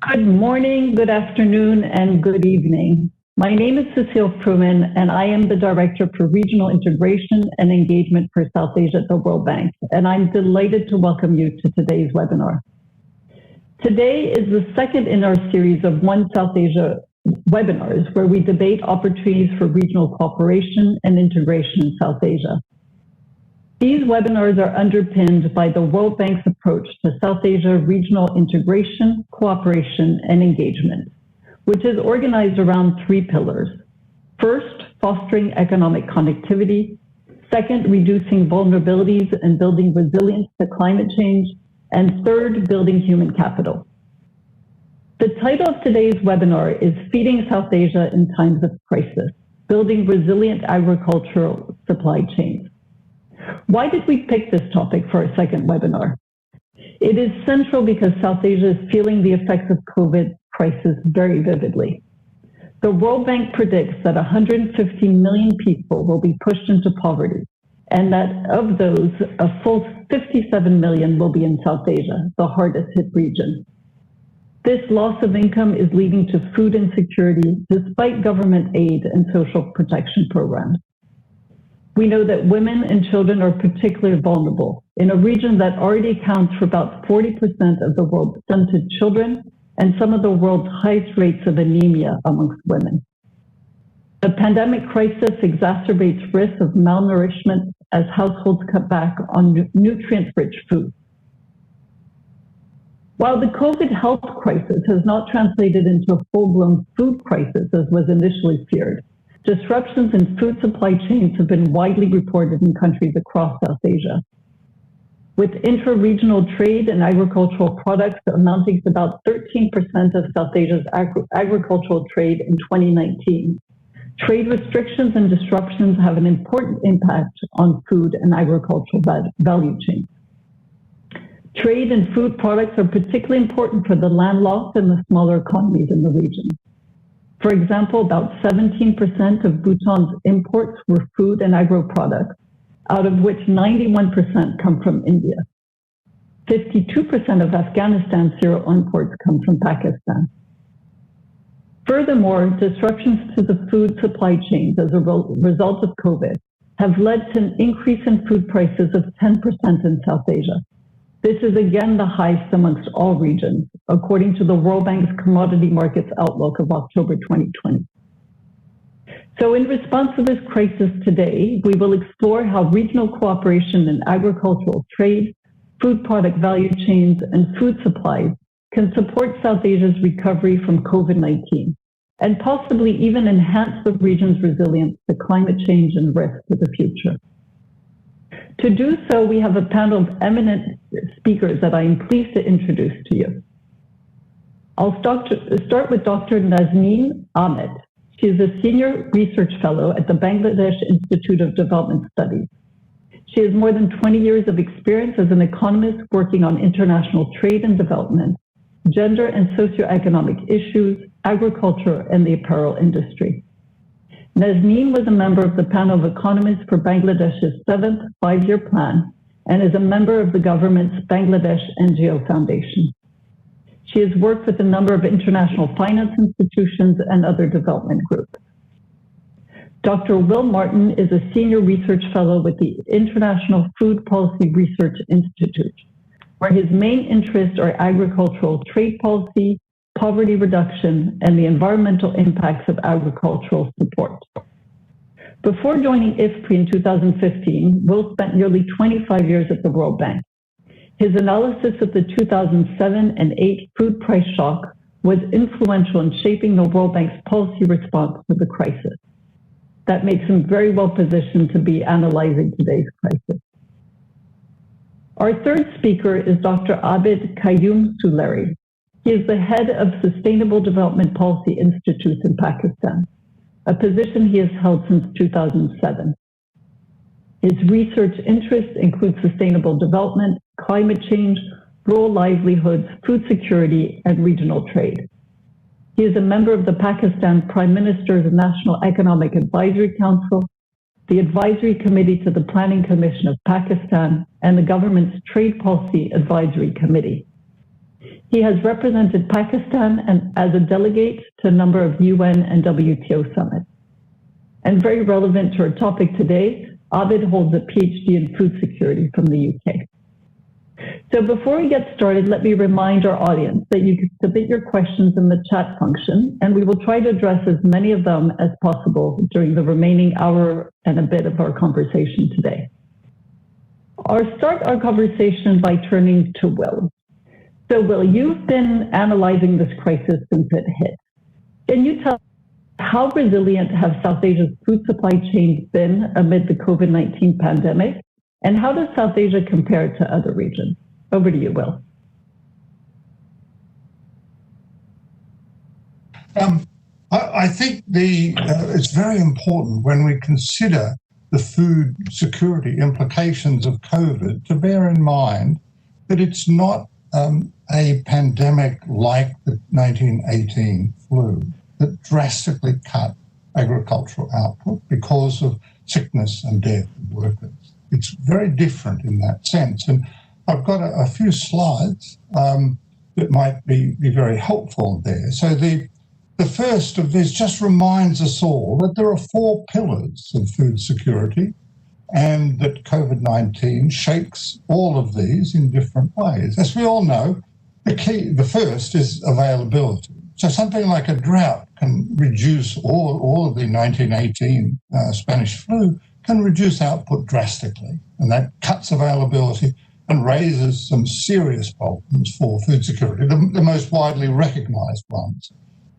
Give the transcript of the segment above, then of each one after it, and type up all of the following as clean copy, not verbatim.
Good morning, good afternoon, and good evening. My name is Cecile Fruman, and I am the Director for Regional Integration and Engagement for South Asia at the World Bank, and I'm delighted to welcome you to today's webinar. Today is the second in our series of One South Asia webinars, where we debate opportunities for regional cooperation and integration in South Asia. These webinars are underpinned by the World Bank's approach to South Asia regional integration, cooperation, and engagement, which is organized around three pillars. First, fostering economic connectivity. Second, reducing vulnerabilities and building resilience to climate change. And third, building human capital. The title of today's webinar is Feeding South Asia in Times of Crisis, Building Resilient Agricultural Supply Chains. Why did we pick this topic for our second webinar? It is central because South Asia is feeling the effects of COVID crisis very vividly. The World Bank predicts that 150 million people will be pushed into poverty, and that of those, a full 57 million will be in South Asia, the hardest hit region. This loss of income is leading to food insecurity despite government aid and social protection programs. We know that women and children are particularly vulnerable in a region that already accounts for about 40% of the world's stunted children and some of the world's highest rates of anemia amongst women. The pandemic crisis exacerbates risks of malnourishment as households cut back on nutrient-rich food. While the COVID health crisis has not translated into a full-blown food crisis as was initially feared, disruptions in food supply chains have been widely reported in countries across South Asia. With intra-regional trade and agricultural products amounting to about 13% of South Asia's agricultural trade in 2019, trade restrictions and disruptions have an important impact on food and agricultural value chains. Trade and food products are particularly important for the landlocked and the smaller economies in the region. For example, about 17% of Bhutan's imports were food and agro products, out of which 91% come from India. 52% of Afghanistan's cereal imports come from Pakistan. Furthermore, disruptions to the food supply chains as a result of COVID have led to an increase in food prices of 10% in South Asia. This is again the highest amongst all regions, according to the World Bank's Commodity Markets Outlook of October 2020. So in response to this crisis today, we will explore how regional cooperation in agricultural trade, food product value chains, and food supplies can support South Asia's recovery from COVID-19, and possibly even enhance the region's resilience to climate change and risk for the future. To do so, we have a panel of eminent speakers that I am pleased to introduce to you. I'll start with Dr. Nazneen Ahmed. She is a senior research fellow at the Bangladesh Institute of Development Studies. She has more than 20 years of experience as an economist working on international trade and development, gender and socioeconomic issues, agriculture, and the apparel industry. Nazneen was a member of the panel of economists for Bangladesh's 7th five-year plan and is a member of the government's Bangladesh NGO Foundation. She has worked with a number of international finance institutions and other development groups. Dr. Will Martin is a senior research fellow with the International Food Policy Research Institute, where his main interests are agricultural trade policy, poverty reduction, and the environmental impacts of agricultural support. Before joining IFPRI in 2015, Will spent nearly 25 years at the World Bank. His analysis of the 2007 and 8 food price shock was influential in shaping the World Bank's policy response to the crisis. That makes him very well positioned to be analyzing today's crisis. Our third speaker is Dr. Abid Qayyum Suleri. He is the head of Sustainable Development Policy Institute in Pakistan, a position he has held since 2007. His research interests include sustainable development, climate change, rural livelihoods, food security, and regional trade. He is a member of the Pakistan Prime Minister's National Economic Advisory Council, the Advisory Committee to the Planning Commission of Pakistan, and the government's Trade Policy Advisory Committee. He has represented Pakistan and as a delegate to a number of UN and WTO summits. And very relevant to our topic today, Abid holds a PhD in food security from the UK. So before we get started, let me remind our audience that you can submit your questions in the chat function, and we will try to address as many of them as possible during the remaining hour and a bit of our conversation today. I'll start our conversation by turning to Will. So Will, you've been analyzing this crisis since it hit. Can you tell us how resilient have South Asia's food supply chains been amid the COVID-19 pandemic? And how does South Asia compare to other regions? Over to you, Will. I think it's very important when we consider the food security implications of COVID to bear in mind that it's not a pandemic like the 1918 flu that drastically cut agricultural output because of sickness and death of workers. It's very different in that sense. And I've got a few slides that might be very helpful there. So the first of these just reminds us all that there are 4 pillars of food security and that COVID-19 shakes all of these in different ways. As we all know, the first is availability. So something like a drought can reduce all of the 1918 Spanish flu can reduce output drastically, and that cuts availability and raises some serious problems for food security, the most widely recognized ones.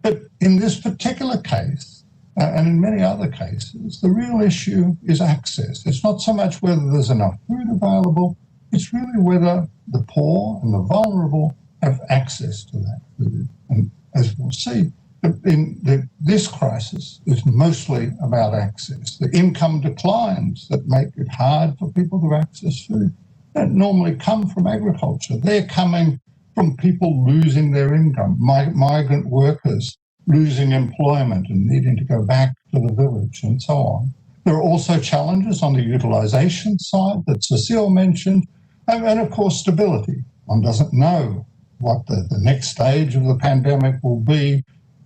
But in this particular case, and in many other cases, the real issue is access. It's not so much whether there's enough food available, it's really whether the poor and the vulnerable have access to that food. And as we'll see, this crisis is mostly about access. The income declines that make it hard for people to access food don't normally come from agriculture. They're coming from people losing their income, migrant workers losing employment and needing to go back to the village and so on. There are also challenges on the utilization side that Cecile mentioned, and of course stability. One doesn't know what the next stage of the pandemic will be.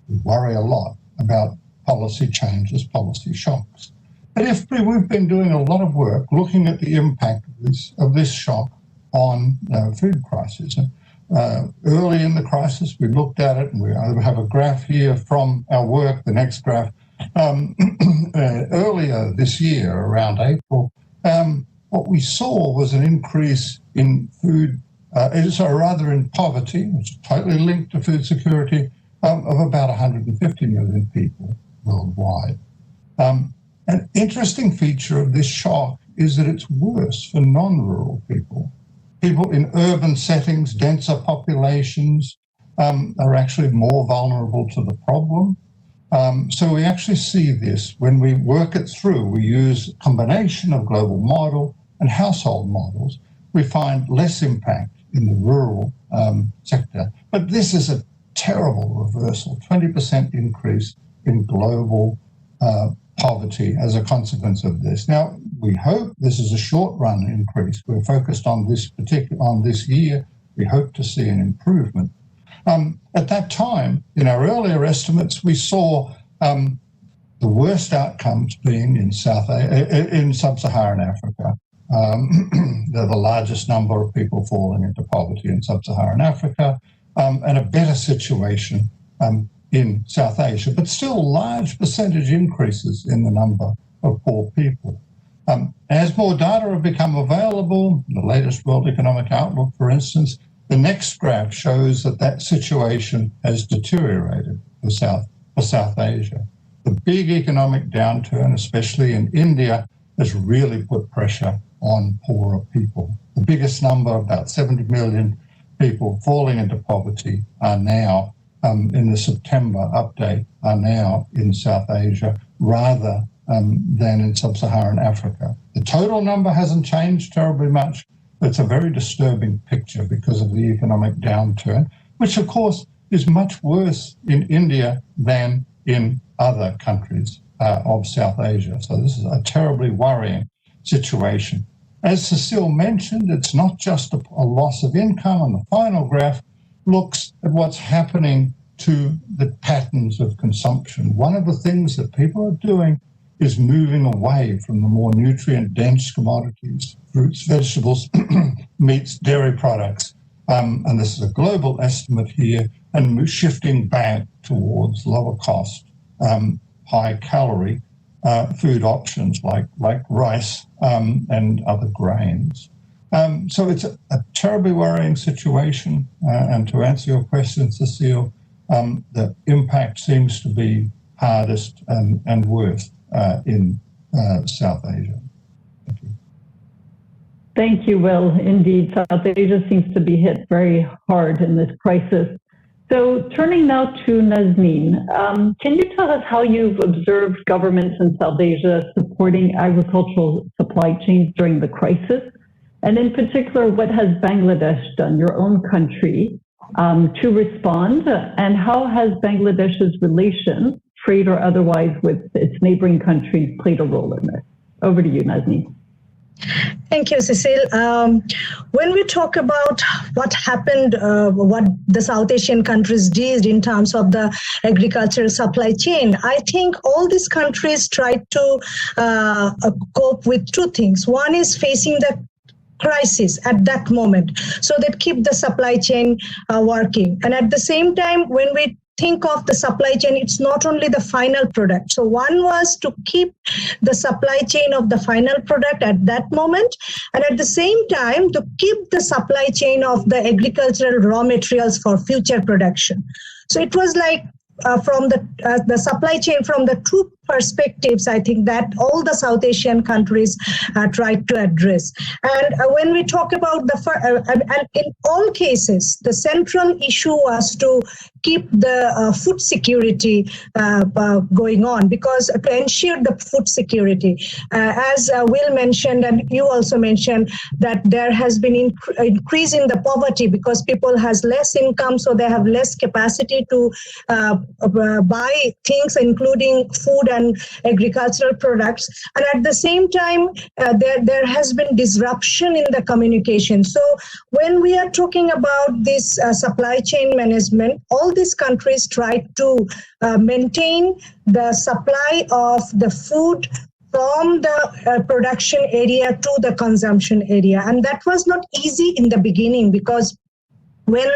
We worry a lot about policy changes, policy shocks. But we've been doing a lot of work looking at the impact of this shock on food crisis. Early in the crisis, we looked at it, and we have a graph here from our work, the next graph. Earlier this year, around April, what we saw was an increase in food, in poverty, which is totally linked to food security, of about 150 million people worldwide. An interesting feature of this shock is that it's worse for non-rural people. People in urban settings, denser populations, are actually more vulnerable to the problem. So we actually see this when we work it through. We use a combination of global model and household models. We find less impact in the rural sector. But this is a terrible reversal, 20% increase in global poverty as a consequence of this. Now, we hope this is a short-run increase. We're focused on this year. We hope to see an improvement. At that time, in our earlier estimates, we saw the worst outcomes being in sub-Saharan Africa. They're the largest number of people falling into poverty in sub-Saharan Africa, and a better situation in South Asia, but still large percentage increases in the number of poor people. As more data have become available, the latest World Economic Outlook, for instance, the next graph shows that situation has deteriorated for South Asia. The big economic downturn, especially in India, has really put pressure on poorer people. The biggest number, about 70 million people falling into poverty, are now, in the September update, are now in South Asia rather than in sub-Saharan Africa. The total number hasn't changed terribly much, but it's a very disturbing picture because of the economic downturn, which of course is much worse in India than in other countries of South Asia. So this is a terribly worrying situation. As Cecile mentioned, it's not just a loss of income on the final graph, looks at what's happening to the patterns of consumption. One of the things that people are doing is moving away from the more nutrient-dense commodities, fruits, vegetables, meats, dairy products, and this is a global estimate here, and shifting back towards lower cost, high calorie food options like rice and other grains. So it's a terribly worrying situation. And to answer your question, Cecile, the impact seems to be hardest and worst in South Asia. Thank you. Thank you, Will. Indeed, South Asia seems to be hit very hard in this crisis. So turning now to Nazneen, can you tell us how you've observed governments in South Asia supporting agricultural supply chains during the crisis? And in particular, what has Bangladesh done, your own country, to respond? And how has Bangladesh's relations, trade or otherwise, with its neighboring countries played a role in this? Over to you, Nazneen. Thank you, Cecile. When we talk about what happened, what the South Asian countries did in terms of the agricultural supply chain, I think all these countries tried to cope with two things. One is facing the crisis at that moment, so that keep the supply chain working. And at the same time, when we think of the supply chain, it's not only the final product. So one was to keep the supply chain of the final product at that moment, and at the same time to keep the supply chain of the agricultural raw materials for future production. So it was like from the supply chain from the two perspectives, I think that all the South Asian countries tried to address. And when we talk about and in all cases, the central issue was to keep the food security going on, because to ensure the food security, as Will mentioned and you also mentioned, that there has been increase in the poverty because people has less income, so they have less capacity to buy things, including food and agricultural products. And at the same time, there has been disruption in the communication. So when we are talking about this supply chain management, all these countries try to maintain the supply of the food from the production area to the consumption area. And that was not easy in the beginning, because when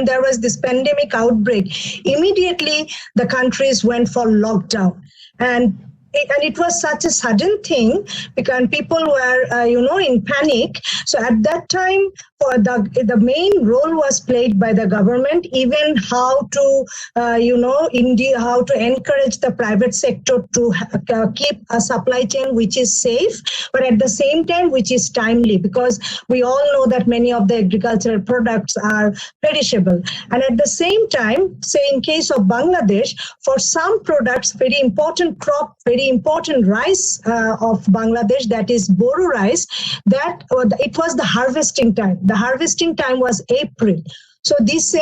there was this pandemic outbreak, immediately the countries went for lockdown. And it was such a sudden thing, because people were, in panic. So at that time, the main role was played by the government, even how to, how to encourage the private sector to keep a supply chain which is safe, but at the same time, which is timely, because we all know that many of the agricultural products are perishable. And at the same time, say in case of Bangladesh, for some products, very important crop, very important rice of Bangladesh, that is Boru rice, that it was the harvesting time. The harvesting time was April. So this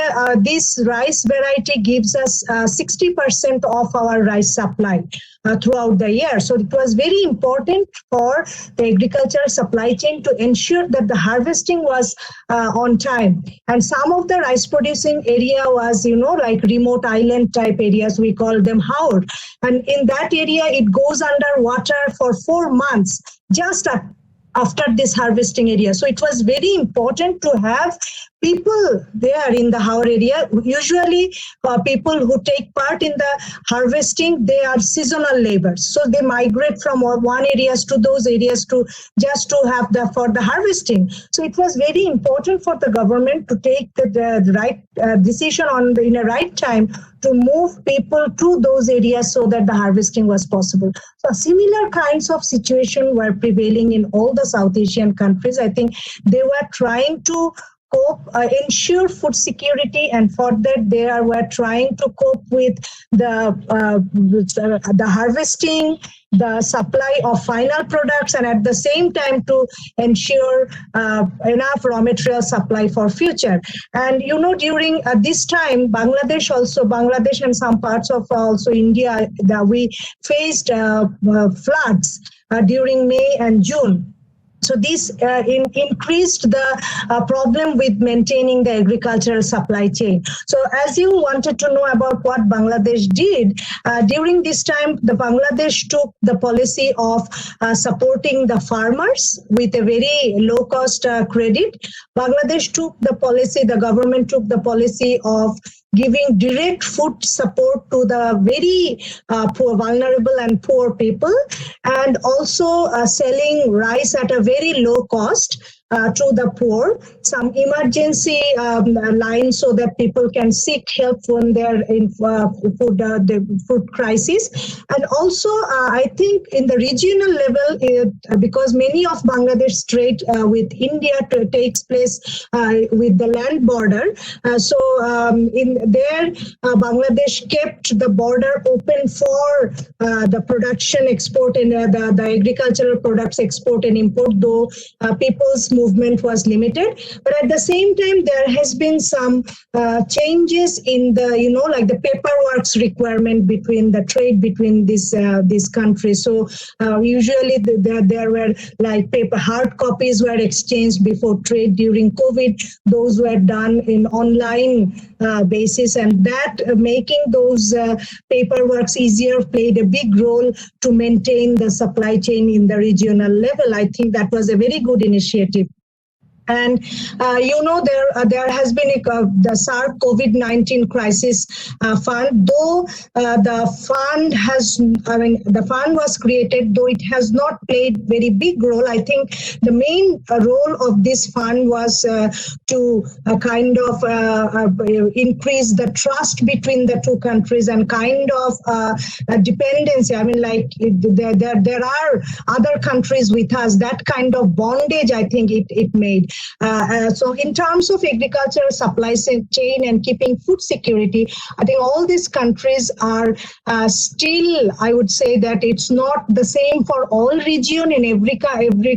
rice variety gives us 60% of our rice supply throughout the year. So it was very important for the agricultural supply chain to ensure that the harvesting was on time. And some of the rice producing area was, like remote island type areas, we call them haur. And in that area, it goes under water for 4 months, just after this harvesting area. So it was very important to have people there in the haur area. Usually people who take part in the harvesting, they are seasonal laborers. So they migrate from one areas to those areas just to have for the harvesting. So it was very important for the government to take the right decision in the right time to move people to those areas so that the harvesting was possible. So similar kinds of situation were prevailing in all the South Asian countries. I think they were trying to cope, ensure food security, and for that they were trying to cope with the harvesting, the supply of final products, and at the same time to ensure enough raw material supply for future. And during this time, Bangladesh and some parts of also India, that we faced floods during May and June. So this increased the problem with maintaining the agricultural supply chain. So as you wanted to know about what Bangladesh did, during this time, the Bangladesh took the policy of supporting the farmers with a very low cost credit. Bangladesh took the policy, the government took the policy of giving direct food support to the very poor, vulnerable and poor people, and also selling rice at a very low cost to the poor, some emergency lines so that people can seek help when they're in the food crisis. And also, I think in the regional level, because many of Bangladesh trade with India takes place with the land border, so in there, Bangladesh kept the border open for the production export and the agricultural products export and import, though people's movement was limited. But at the same time, there has been some changes in the, like the paperwork requirement between the trade between these countries. So usually there were like hard copies were exchanged before trade. During COVID, those were done in online basis, and that making those paperworks easier played a big role to maintain the supply chain in the regional level. I think that was a very good initiative. And there has been the SARC COVID-19 crisis fund. Though the fund was created, though it has not played very big role. I think the main role of this fund was to kind of increase the trust between the two countries and kind of dependency. I mean, like there are other countries with us. That kind of bondage, I think it made. So in terms of agricultural supply chain and keeping food security, I think all these countries are still, I would say that it's not the same for all region in every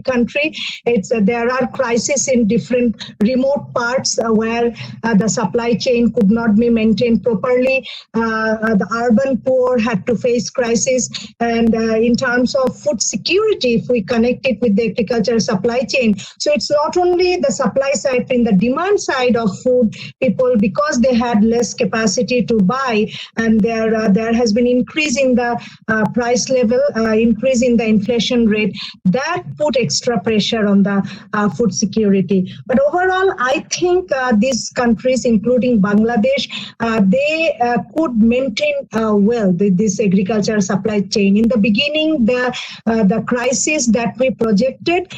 country. There are crises in different remote parts where the supply chain could not be maintained properly. The urban poor had to face crisis. And in terms of food security, if we connect it with the agricultural supply chain, so it's not only the supply side, in the demand side of food, people, because they had less capacity to buy, and there has been increase in the price level, increase in the inflation rate, that put extra pressure on the food security. But overall, I think these countries, including Bangladesh, they could maintain well this agricultural supply chain. In the beginning, the crisis that we projected,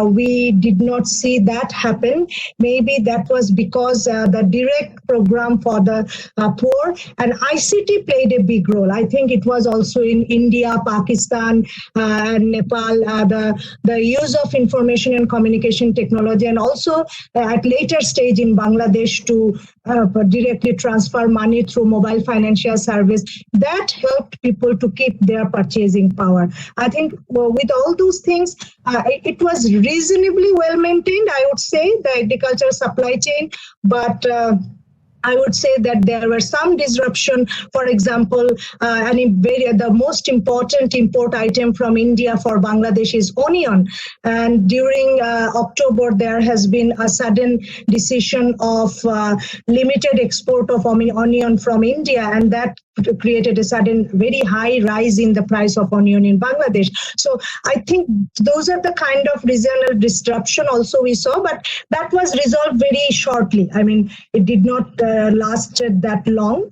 we did not see that happen. Maybe that was because the direct program for the poor and ICT played a big role. I think it was also in India, Pakistan, and Nepal, the use of information and communication technology, and also at later stage in Bangladesh to directly transfer money through mobile financial service. That helped people to keep their purchasing power. I think with all those things, it was reasonably well maintained, I would say, the agricultural supply chain, but I would say that there were some disruption. For example, the most important import item from India for Bangladesh is onion. And during October, there has been a sudden decision of limited export of onion from India, and that created a sudden very high rise in the price of onion in Bangladesh. So I think those are the kind of regional disruption also we saw, but that was resolved very shortly. I mean, it did not lasted that long.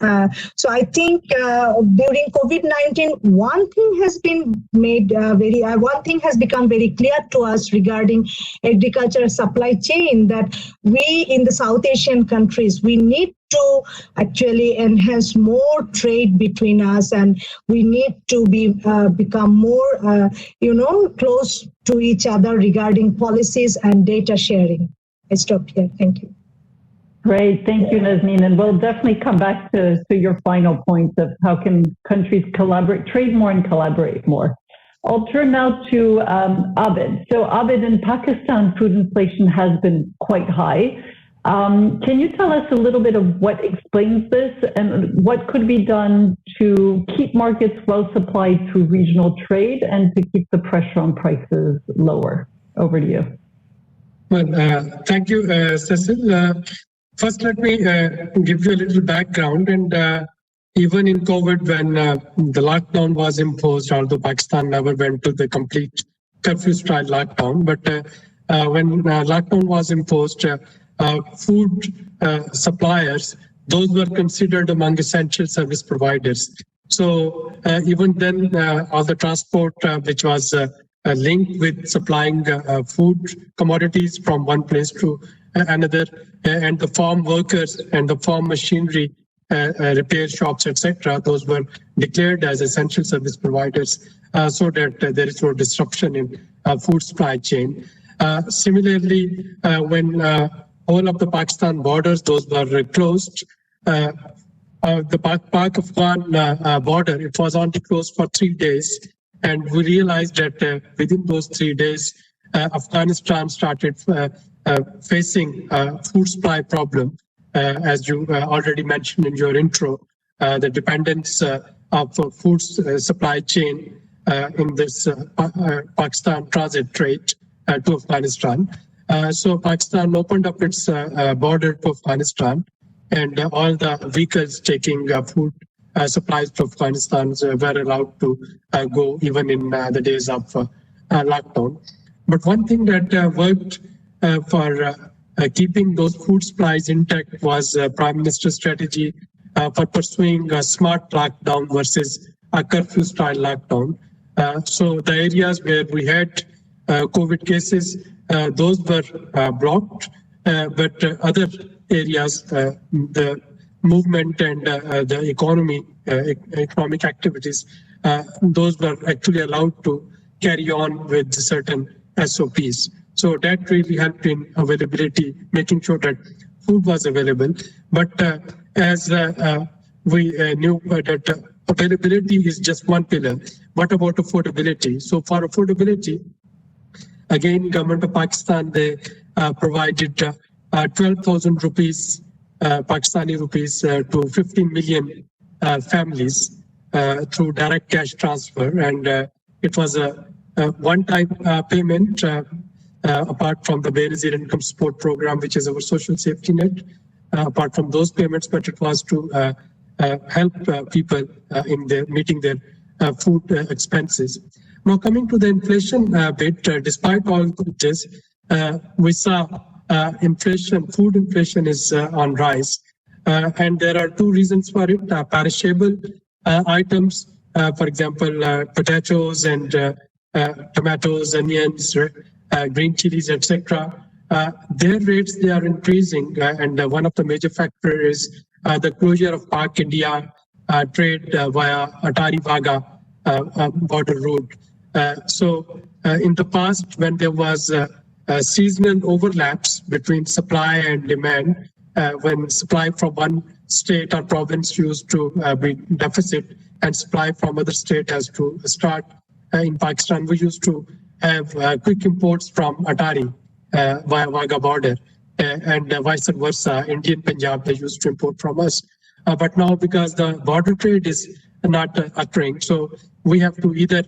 So I think during COVID-19, one thing has been made one thing has become very clear to us regarding agricultural supply chain, that we in the South Asian countries, we need to actually enhance more trade between us, and we need to become more, close to each other regarding policies and data sharing. I stop here. Thank you. Great. Thank you, Nazneen. And we'll definitely come back to your final points of how can countries trade more and collaborate more. I'll turn now to Abid. So Abid, in Pakistan, food inflation has been quite high. Can you tell us a little bit of what explains this and what could be done to keep markets well supplied through regional trade and to keep the pressure on prices lower? Over to you. Well, thank you, Cecil. First, let me give you a little background. And even in COVID, when the lockdown was imposed, although Pakistan never went to the complete curfew-style lockdown, but when lockdown was imposed, food suppliers, those were considered among essential service providers. So even then, all the transport which was linked with supplying food commodities from one place to another, and the farm workers and the farm machinery, repair shops, etc., those were declared as essential service providers, so that there is no disruption in food supply chain. Similarly, when all of the Pakistan borders, those were closed, the Pak-Afghan border, it was only closed for 3 days. And we realized that within those 3 days, Afghanistan started facing a food supply problem. As you already mentioned in your intro, the dependence of food supply chain in this Pakistan transit trade to Afghanistan. So Pakistan opened up its border to Afghanistan, and all the vehicles taking food supplies to Afghanistan were allowed to go even in the days of lockdown. But one thing that worked for keeping those food supplies intact was Prime Minister's strategy for pursuing a smart lockdown versus a curfew-style lockdown. So the areas where we had COVID cases, those were blocked, but other areas, the movement and the economic activities, those were actually allowed to carry on with certain SOPs. So that really helped in availability, making sure that food was available. But as we knew that availability is just one pillar, what about affordability? So for affordability, again, Government of Pakistan, they provided 12,000 rupees, Pakistani rupees, to 15 million families through direct cash transfer. And it was a one-time payment, apart from the Benazir Income Support Program, which is our social safety net, apart from those payments, but it was to help people in meeting their food expenses. Now, coming to the inflation bit, despite all this, we saw food inflation is on rise. And there are two reasons for it. Perishable items, for example, potatoes and tomatoes, onions, green chilies, etc. Their rates, they are increasing. And one of the major factors is the closure of Pak-India trade via Atari-Wagah border route. So in the past, when there was seasonal overlaps between supply and demand, when supply from one state or province used to be deficit and supply from other state has to start. In Pakistan, we used to have quick imports from Atari via Wagah border, and vice versa. Indian Punjab, they used to import from us. But now, because the border trade is not occurring, so we have to either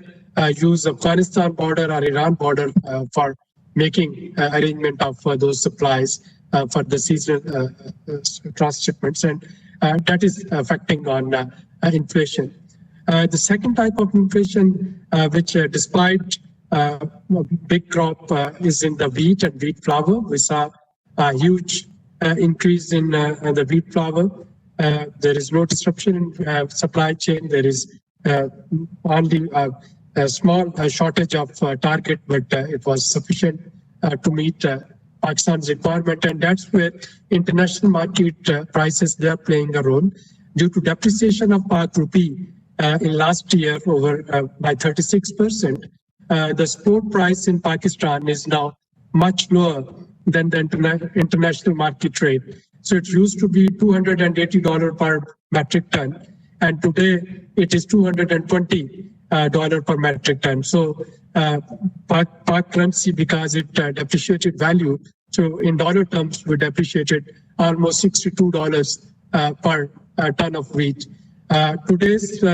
use Afghanistan border or Iran border for making arrangement of those supplies for the seasonal transshipments, and that is affecting on inflation. The second type of inflation, which despite big crop is in the wheat and wheat flour. We saw a huge increase in the wheat flour. There is no disruption in supply chain. There is only a small shortage of target, but it was sufficient to meet Pakistan's requirement. And that's where international market prices, they are playing a role. Due to depreciation of Pak rupee in last year over by 36%, the spot price in Pakistan is now much lower than the international market rate. So it used to be $280 per metric ton, and today it is $220 per metric ton. So Pak currency, because it depreciated value, so in dollar terms, we depreciated almost $62 per ton of wheat. Today's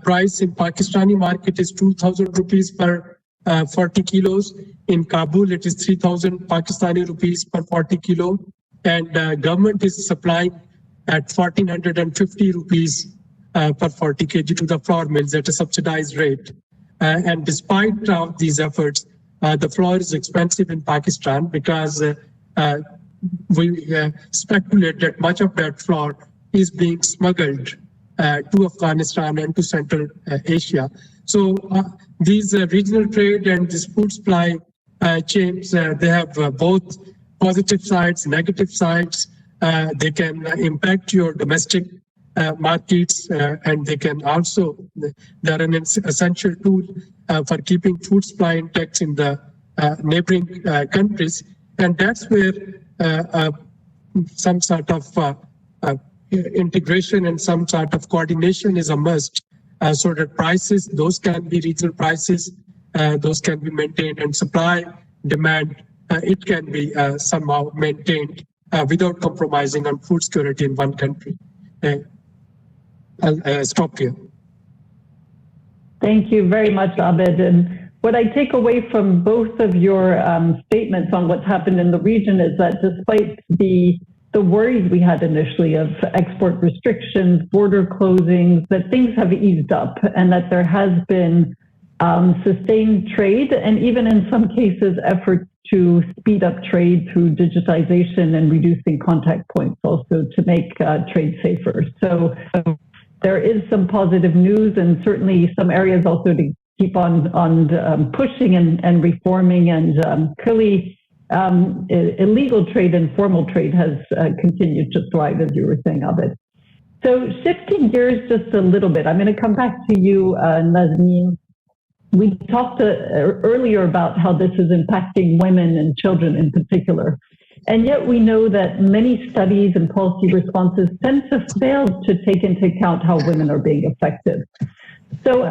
price in Pakistani market is 2,000 rupees per 40 kilos, In Kabul, it is 3,000 Pakistani rupees per 40 kilo, and government is supplying at 1,450 rupees per 40 kg to the flour mills at a subsidized rate. And despite these efforts, the flour is expensive in Pakistan because we speculate that much of that flour is being smuggled to Afghanistan and to Central Asia. So these regional trade and this food supply chains, they have both positive sides, negative sides. They can impact your domestic markets, and they can also, they're an essential tool for keeping food supply intact in the neighboring countries. And that's where some sort of integration and some sort of coordination is a must, so that prices, those can be regional prices, those can be maintained, and supply, demand, it can be somehow maintained without compromising on food security in one country. I'll stop here. Thank you very much, Abid. And what I take away from both of your statements on what's happened in the region is that despite the worries we had initially of export restrictions, border closings, that things have eased up and that there has been sustained trade, and even in some cases efforts to speed up trade through digitization and reducing contact points also to make trade safer. So there is some positive news, and certainly some areas also to keep on pushing and reforming, and clearly illegal trade and formal trade has continued to thrive, as you were saying, Abid. So shifting gears just a little bit, I'm going to come back to you, Nazneen. We talked earlier about how this is impacting women and children in particular. And yet we know that many studies and policy responses tend to fail to take into account how women are being affected. So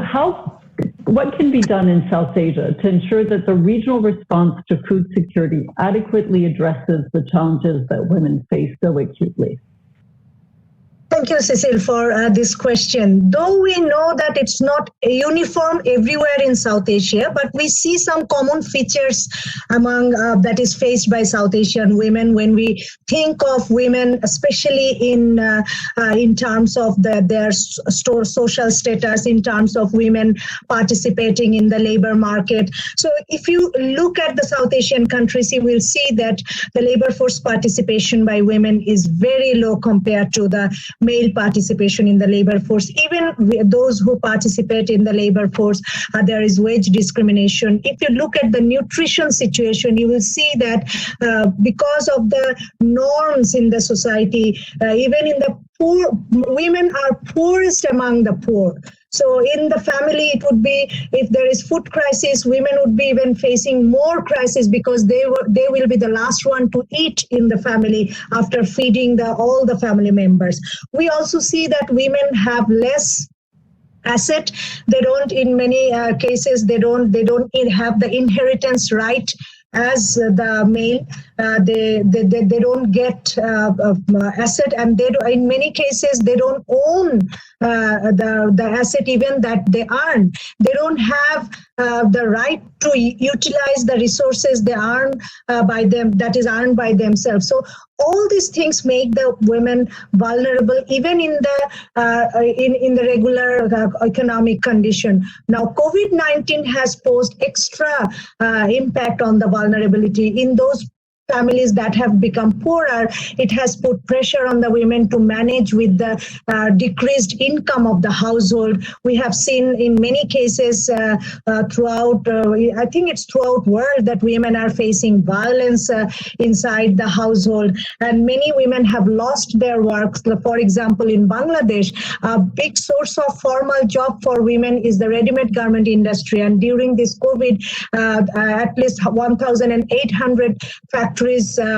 what can be done in South Asia to ensure that the regional response to food security adequately addresses the challenges that women face so acutely? Thank you, Cecile, for this question. Though we know that it's not uniform everywhere in South Asia, but we see some common features among that is faced by South Asian women when we think of women, especially in terms of their social status, in terms of women participating in the labor market. So if you look at the South Asian countries, you will see that the labor force participation by women is very low compared to the male participation in the labor force. Even those who participate in the labor force, there is wage discrimination. If you look at the nutrition situation, you will see that because of the norms in the society, even in the poor, women are poorest among the poor. So in the family, it would be, if there is food crisis, women would be even facing more crisis because they will be the last one to eat in the family after feeding all the family members. We also see that women have less asset. They don't, in many cases, they don't have the inheritance right as the male. They don't get asset, and in many cases they don't own the asset even that they earn. They don't have the right to utilize the resources they earn by them, that is earned by themselves. So all these things make the women vulnerable, even in the regular economic condition. Now, COVID-19 has posed extra impact on the vulnerability in those families that have become poorer. It has put pressure on the women to manage with the decreased income of the household. We have seen in many cases throughout, I think it's throughout world, that women are facing violence inside the household, and many women have lost their work. For example, in Bangladesh, a big source of formal job for women is the ready-made garment industry, and during this COVID, at least 1,800 factories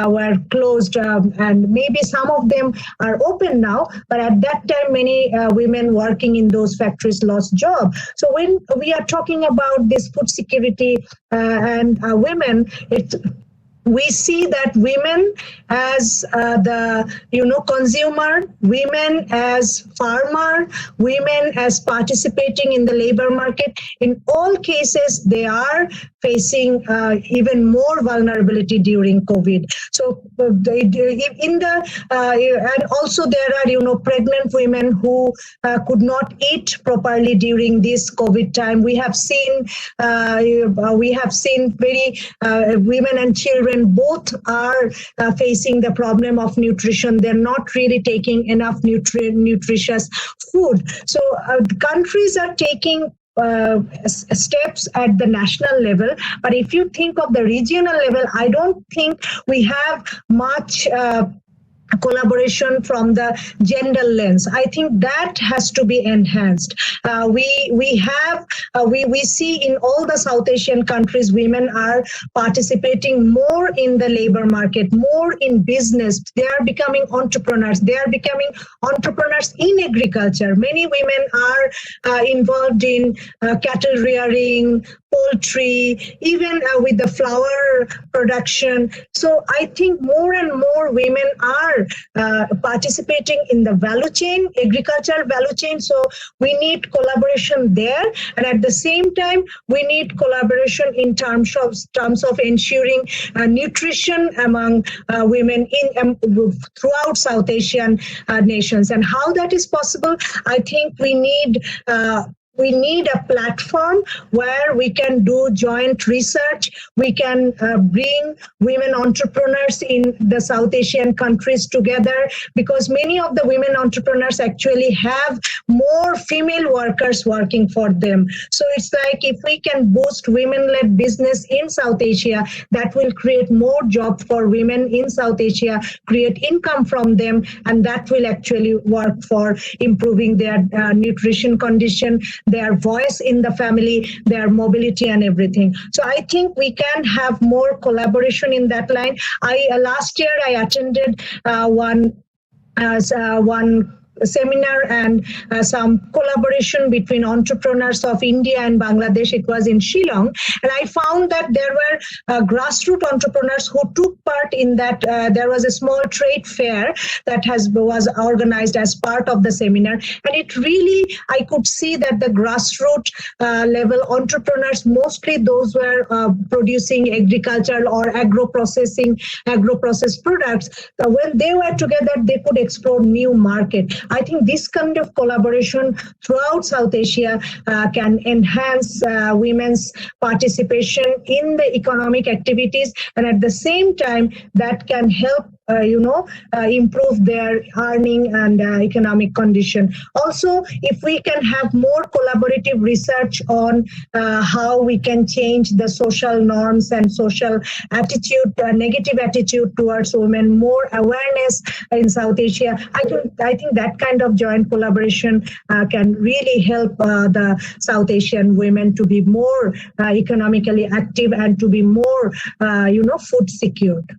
were closed, and maybe some of them are open now, but at that time many women working in those factories lost job. So when we are talking about this food security and women, we see that women as the consumer, women as farmer, women as participating in the labor market. In all cases, they are facing even more vulnerability during COVID. So and also there are pregnant women who could not eat properly during this COVID time. We have seen very women and children both are facing the problem of nutrition. They're not really taking enough nutritious food. So countries are taking steps at the national level, but if you think of the regional level, I don't think we have much collaboration from the gender lens. I think that has to be enhanced. We see in all the South Asian countries, women are participating more in the labor market, more in business. They are becoming entrepreneurs. They are becoming entrepreneurs in agriculture. Many women are involved in cattle rearing, poultry, even with the flower production. So I think more and more women are participating in the value chain, agricultural value chain. So we need collaboration there, and at the same time, we need collaboration in terms of ensuring nutrition among women throughout South Asian nations. And how that is possible, I think we need a platform where we can do joint research. We can bring women entrepreneurs in the South Asian countries together, because many of the women entrepreneurs actually have more female workers working for them. So it's like if we can boost women-led business in South Asia, that will create more jobs for women in South Asia, create income from them, and that will actually work for improving their nutrition condition, their voice in the family, their mobility and everything. So I think we can have more collaboration in that line. Last year I attended one seminar and some collaboration between entrepreneurs of India and Bangladesh. It was in Shillong, and I found that there were grassroots entrepreneurs who took part in that. There was a small trade fair that was organized as part of the seminar, and it really, I could see that the grassroots level entrepreneurs, mostly those were producing agricultural or agro-processed products. When they were together, they could explore new market. I think this kind of collaboration throughout South Asia can enhance women's participation in the economic activities, and at the same time that can help improve their earning and economic condition. Also, if we can have more collaborative research on how we can change the social norms and social attitude, negative attitude towards women, more awareness in South Asia, I think that kind of joint collaboration can really help the South Asian women to be more economically active and to be more, food secured.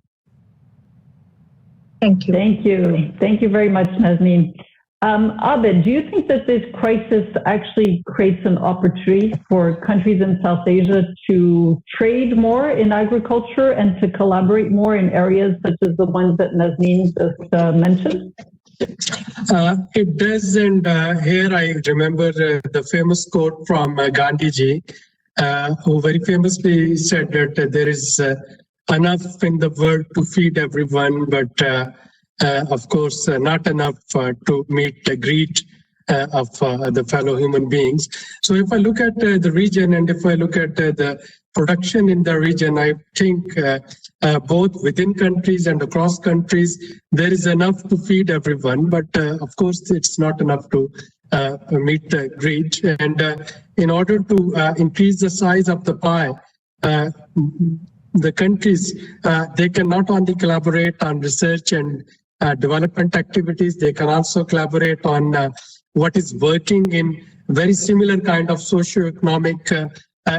Thank you. Thank you. Thank you very much, Nazneen. Abid, do you think that this crisis actually creates an opportunity for countries in South Asia to trade more in agriculture and to collaborate more in areas such as the ones that Nazneen just mentioned? It does, and here I remember the famous quote from Gandhiji, who very famously said that there is enough in the world to feed everyone, but of course not enough to meet the greed of the fellow human beings. So if I look at the region and if I look at the production in the region, I think both within countries and across countries, there is enough to feed everyone, but of course it's not enough to meet the greed. And in order to increase the size of the pie, the countries, they can not only collaborate on research and development activities, they can also collaborate on what is working in very similar kind of socio-economic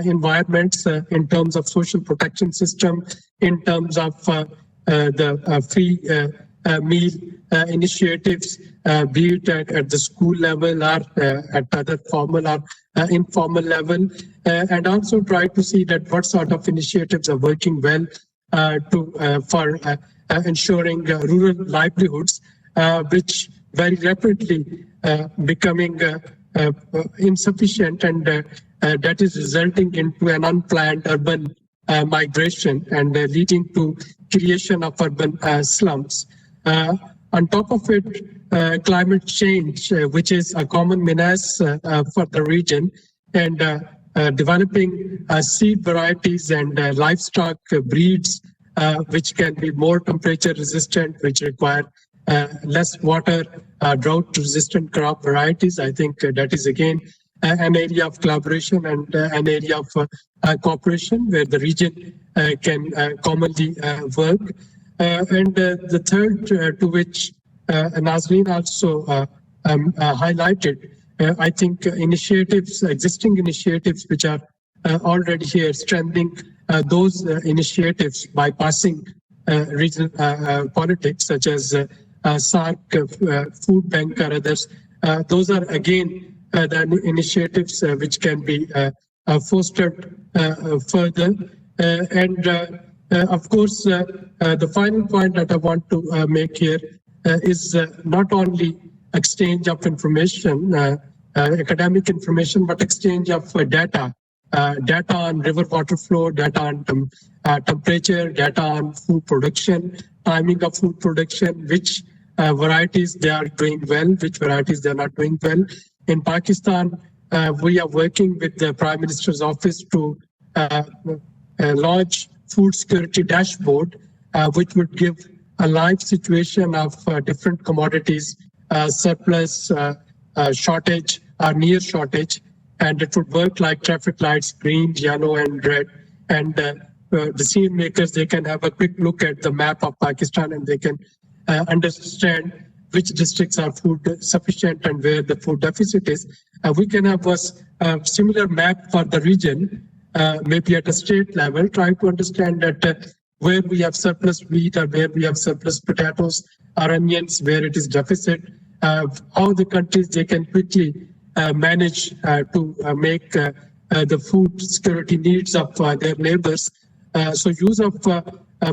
environments in terms of social protection system, in terms of the free meal initiatives, be it at the school level or at other formal or informal level, and also try to see that what sort of initiatives are working well for ensuring rural livelihoods, which very rapidly becoming insufficient, and that is resulting into an unplanned urban migration and leading to creation of urban slums. On top of it, climate change, which is a common menace for the region, and developing seed varieties and livestock breeds which can be more temperature resistant, which require less water, drought-resistant crop varieties. I think that is again an area of collaboration and an area of cooperation where the region can commonly work. And the third, to which Nazreen also highlighted, I think existing initiatives which are already here, strengthening those initiatives by passing regional politics such as SARC, Food Bank or others. Those are again the initiatives which can be fostered further. And of course, the final point that I want to make here is not only exchange of information, academic information, but exchange of data. Data on river water flow, data on temperature, data on food production, timing of food production, which varieties they are doing well, which varieties they are not doing well. In Pakistan, we are working with the Prime Minister's office to launch food security dashboard, which would give a live situation of different commodities, surplus, shortage, or near shortage, and it would work like traffic lights, green, yellow, and red. And the decision makers, they can have a quick look at the map of Pakistan, and they can understand which districts are food sufficient and where the food deficit is. We can have a similar map for the region, maybe at a state level, trying to understand that where we have surplus wheat or where we have surplus potatoes or onions, where it is deficit, how the countries, they can quickly manage to make the food security needs of their neighbors. So use of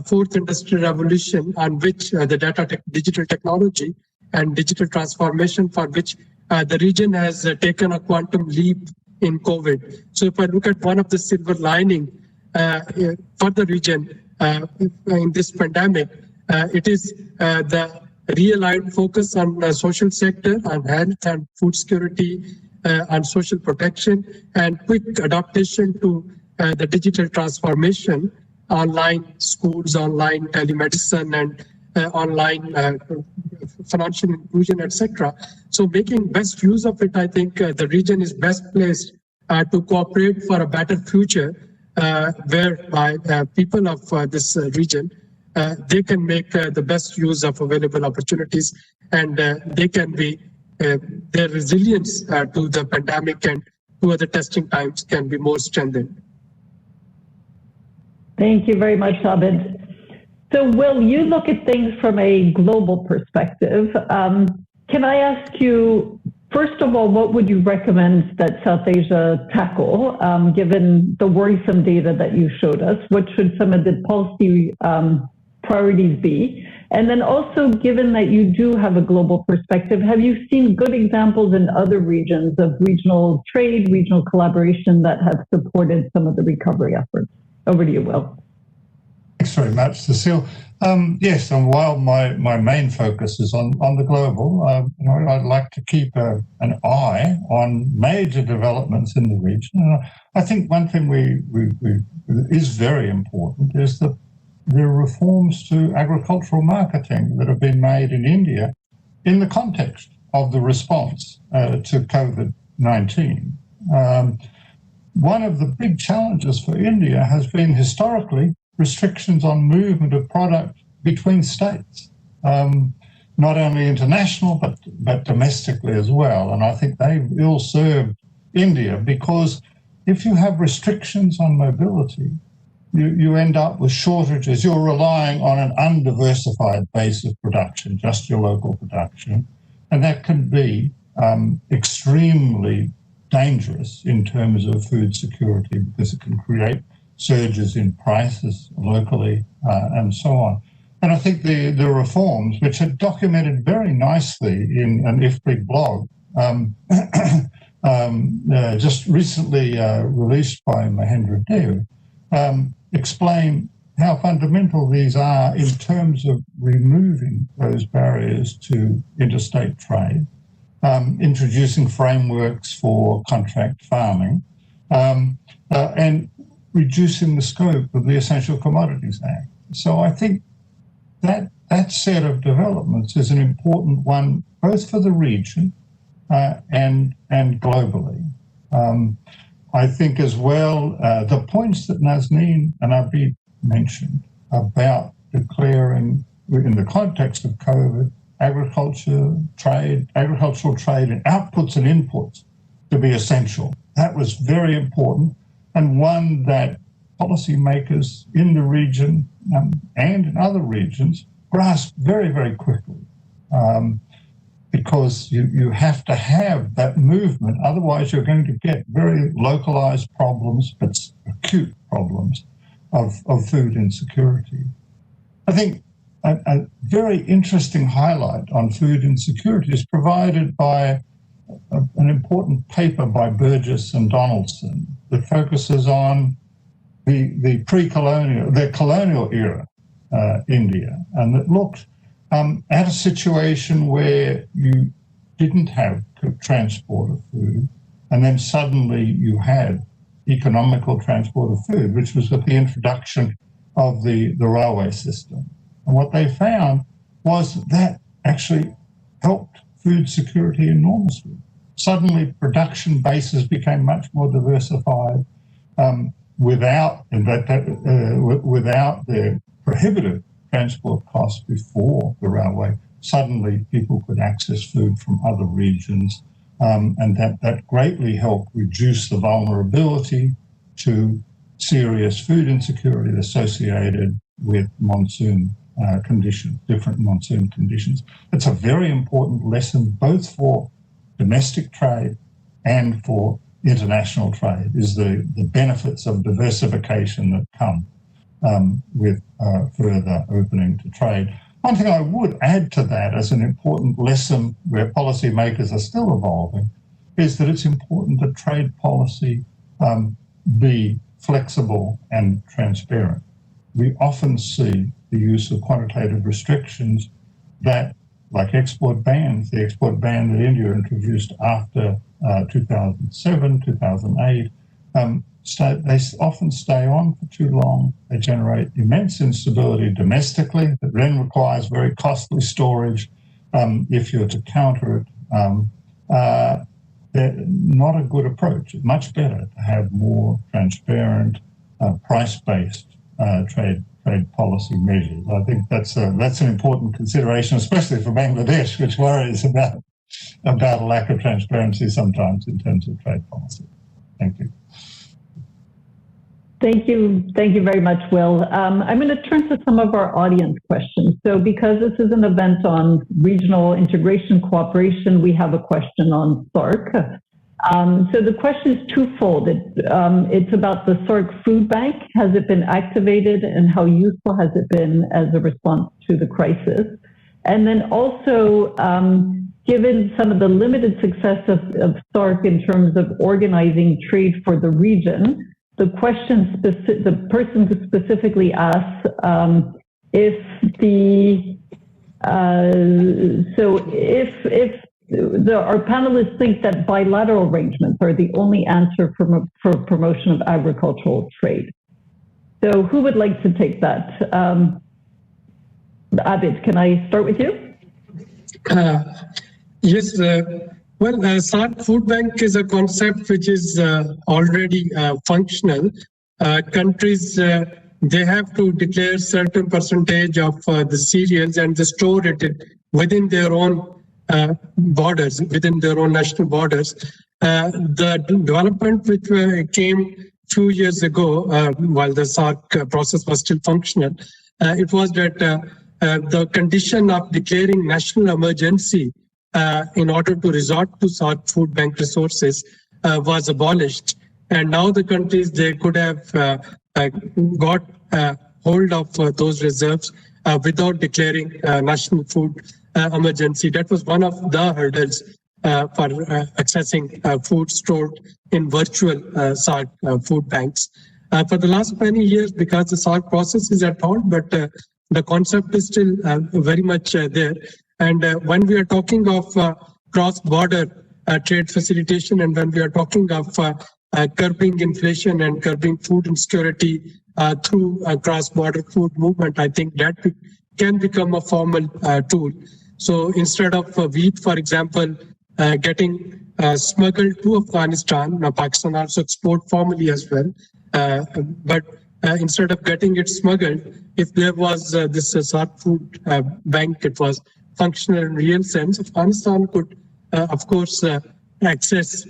fourth industrial revolution, on which the digital technology and digital transformation, for which the region has taken a quantum leap in COVID. So if I look at one of the silver lining for the region in this pandemic, it is the realigned focus on the social sector, on health and food security, on social protection, and quick adaptation to the digital transformation, online schools, online telemedicine, and online financial inclusion, etc. So making best use of it, I think the region is best placed to cooperate for a better future, whereby people of this region, they can make the best use of available opportunities, and they can be, their resilience to the pandemic and to other testing times can be more strengthened. Thank you very much, Abid. So Will, you look at things from a global perspective. Can I ask you, first of all, what would you recommend that South Asia tackle, given the worrisome data that you showed us? What should some of the policy priorities be? And then also, given that you do have a global perspective, have you seen good examples in other regions of regional trade, regional collaboration that have supported some of the recovery efforts? Over to you, Will. Thanks very much, Cecile. Yes, and while my main focus is on the global, I'd like to keep an eye on major developments in the region. I think one thing is very important is the reforms to agricultural marketing that have been made in India in the context of the response to COVID-19. One of the big challenges for India has been historically restrictions on movement of product between states, not only international, but domestically as well. And I think they've ill-served India, because if you have restrictions on mobility, you end up with shortages. You're relying on an undiversified base of production, just your local production. And that can be extremely dangerous in terms of food security, because it can create surges in prices locally, and so on. And I think the reforms, which are documented very nicely in an IFPRI blog, just recently released by Mahendra Dev, explain how fundamental these are in terms of removing those barriers to interstate trade, introducing frameworks for contract farming, and reducing the scope of the Essential Commodities Act. So I think that set of developments is an important one, both for the region and globally. I think as well, the points that Nazneen and Abid mentioned about declaring, in the context of COVID, agricultural trade and outputs and inputs to be essential. That was very important, and one that policymakers in the region and in other regions grasped very, very quickly, because you have to have that movement, otherwise you're going to get very localized problems, but acute problems of food insecurity. I think a very interesting highlight on food insecurity is provided by an important paper by Burgess and Donaldson that focuses on the colonial era India, and it looked at a situation where you didn't have transport of food, and then suddenly you had economical transport of food, which was with the introduction of the railway system. And what they found was that actually helped food security enormously. Suddenly production bases became much more diversified, without the prohibitive transport costs before the railway. Suddenly people could access food from other regions, and that greatly helped reduce the vulnerability to serious food insecurity associated with monsoon conditions, different monsoon conditions. It's a very important lesson both for domestic trade and for international trade, is the benefits of diversification that come with further opening to trade. One thing I would add to that as an important lesson where policymakers are still evolving is that it's important that trade policy be flexible and transparent. We often see the use of quantitative restrictions that, like export bans, the export ban that India introduced after 2007, 2008, they often stay on for too long. They generate immense instability domestically that then requires very costly storage if you're to counter it. They're not a good approach. It's much better to have more transparent, price-based trade policy measures. I think that's an important consideration, especially for Bangladesh, which worries about a lack of transparency sometimes in terms of trade policy. Thank you. Thank you very much, Will. I'm going to turn to some of our audience questions. So because this is an event on regional integration cooperation, we have a question on SARC. So the question is twofold. It's about the SARC food bank. Has it been activated, and how useful has it been as a response to the crisis? And then also, given some of the limited success of SARC in terms of organizing trade for the region, the person who specifically asks if our panelists think that bilateral arrangements are the only answer for promotion of agricultural trade. So who would like to take that? Abid, can I start with you? Yes. Well, SARC Food Bank is a concept which is already functional. Countries, they have to declare certain percentage of the cereals and they store it within their own borders, within their own national borders. The development which came a few years ago, while the SARC process was still functional, it was that the condition of declaring national emergency in order to resort to SARC food bank resources was abolished. And now the countries, they could have got hold of those reserves without declaring national food emergency. That was one of the hurdles for accessing food stored in virtual SARC food banks. For the last many years, because the SARC process is at halt, but the concept is still very much there. And when we are talking of cross-border trade facilitation, and when we are talking of curbing inflation and curbing food insecurity through cross-border food movement, I think that can become a formal tool. So instead of wheat, for example, getting smuggled to Afghanistan, now Pakistan also export formally as well, but instead of getting it smuggled, if there was this SARC food bank, it was functional in real sense, Afghanistan could, of course, access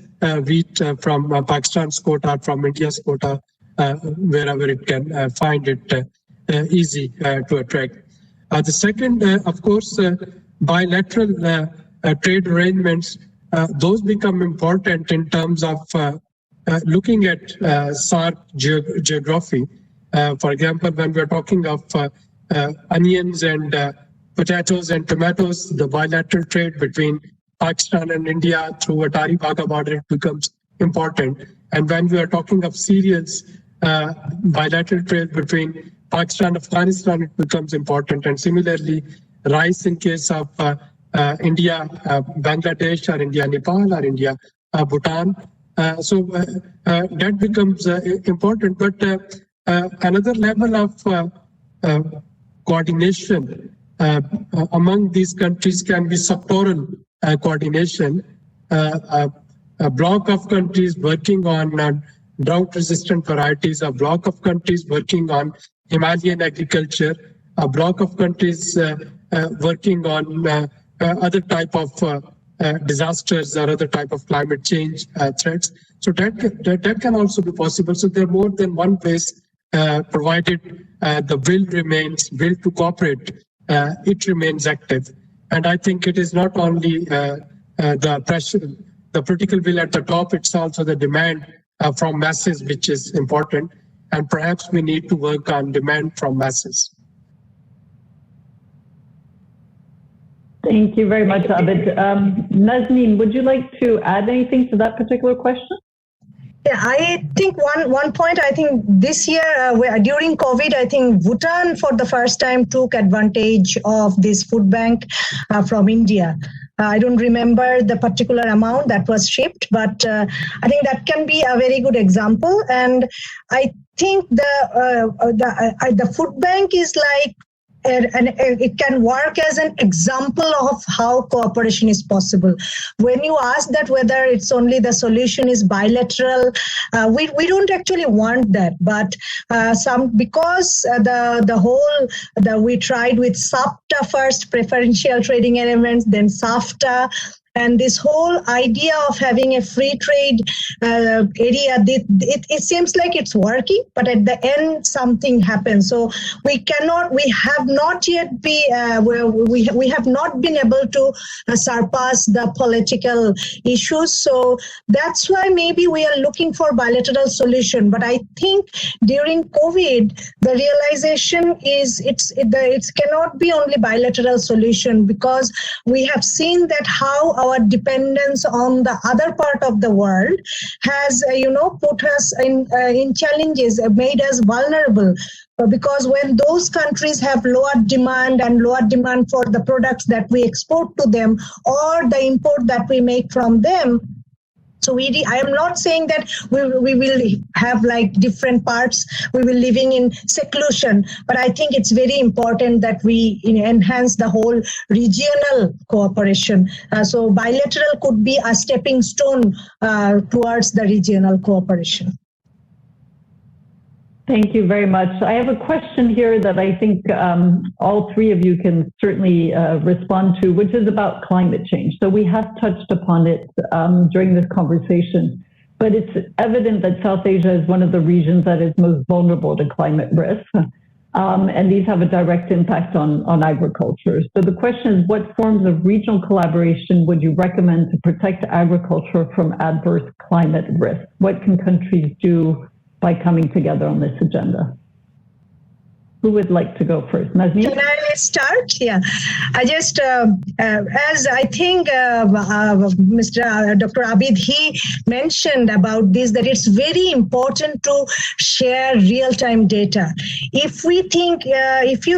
wheat from Pakistan's quota, from India's quota, wherever it can find it easy to attract. The second, of course, bilateral trade arrangements, those become important in terms of looking at SARC geography. For example, when we're talking of onions and potatoes and tomatoes, the bilateral trade between Pakistan and India through a Atari-Baga border becomes important. And when we are talking of cereals, bilateral trade between Pakistan and Afghanistan, it becomes important. And similarly, rice in case of India, Bangladesh, or India, Nepal, or India, Bhutan. So that becomes important. But another level of coordination among these countries can be sectoral coordination. A block of countries working on drought-resistant varieties, a block of countries working on Himalayan agriculture, a block of countries working on other type of disasters or other type of climate change threats. So that can also be possible. So there are more than one ways, provided the will to cooperate, it remains active. And I think it is not only the pressure, the political will at the top, it's also the demand from masses, which is important. And perhaps we need to work on demand from masses. Thank you very much, Abid. Nazneen, would you like to add anything to that particular question? Yeah, I think one point, I think this year during COVID, I think Bhutan for the first time took advantage of this food bank from India. I don't remember the particular amount that was shipped, but I think that can be a very good example. And I think the food bank is like, and it can work as an example of how cooperation is possible. When you ask that whether it's only the solution is bilateral, we don't actually want that. But because we tried with SAFTA first, preferential trading arrangements, then SAFTA. And this whole idea of having a free trade area, it seems like it's working, but at the end something happens. So we have not yet been able to surpass the political issues. So that's why maybe we are looking for bilateral solution. But I think during COVID, the realization is it cannot be only bilateral solution, because we have seen that how our dependence on the other part of the world has, put us in challenges, made us vulnerable. Because when those countries have lower demand for the products that we export to them or the import that we make from them, so I am not saying that we will have like different parts, we will living in seclusion, but I think it's very important that we enhance the whole regional cooperation. So bilateral could be a stepping stone towards the regional cooperation. Thank you very much. I have a question here that I think all three of you can certainly respond to, which is about climate change. So we have touched upon it during this conversation, but it's evident that South Asia is one of the regions that is most vulnerable to climate risk. And these have a direct impact on agriculture. So the question is, what forms of regional collaboration would you recommend to protect agriculture from adverse climate risk? What can countries do by coming together on this agenda. Who would like to go first? Nazneen? Can I start? Yeah, I just, as I think Mr. Dr. Abid, he mentioned about this, that it's very important to share real-time data. If you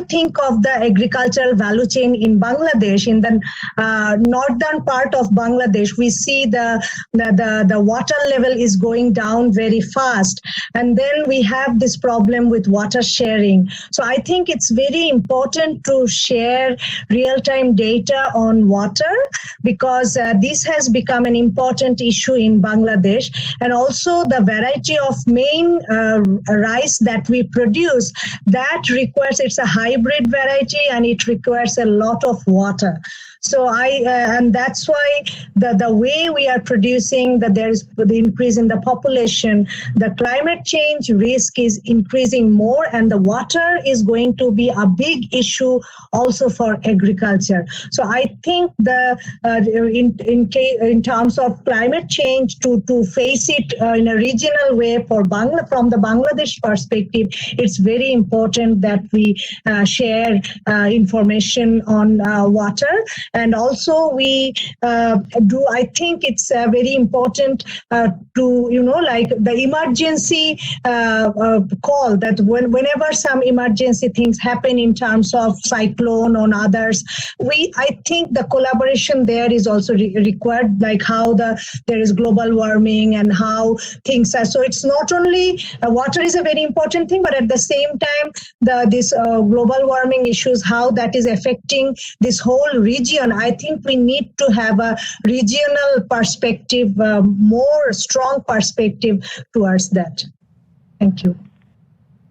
think of the agricultural value chain in Bangladesh, in the northern part of Bangladesh, we see the water level is going down very fast. And then we have this problem with water sharing. So I think it's very important to share real-time data on water, because this has become an important issue in Bangladesh. And also the variety of main rice that we produce, that requires, it's a hybrid variety and it requires a lot of water. So and that's why the way we are producing, that there is the increase in the population, the climate change risk is increasing more, and the water is going to be a big issue also for agriculture. So I think in terms of climate change, to face it in a regional way from the Bangladesh perspective, it's very important that we share information on water. And also we I think it's very important to, like the emergency call, that whenever some emergency things happen in terms of cyclone or others, I think the collaboration there is also required, like how there is global warming and how things are. So it's not only water is a very important thing, but at the same time, this global warming issues, how that is affecting this whole region. I think we need to have a regional perspective, more strong perspective towards that. Thank you.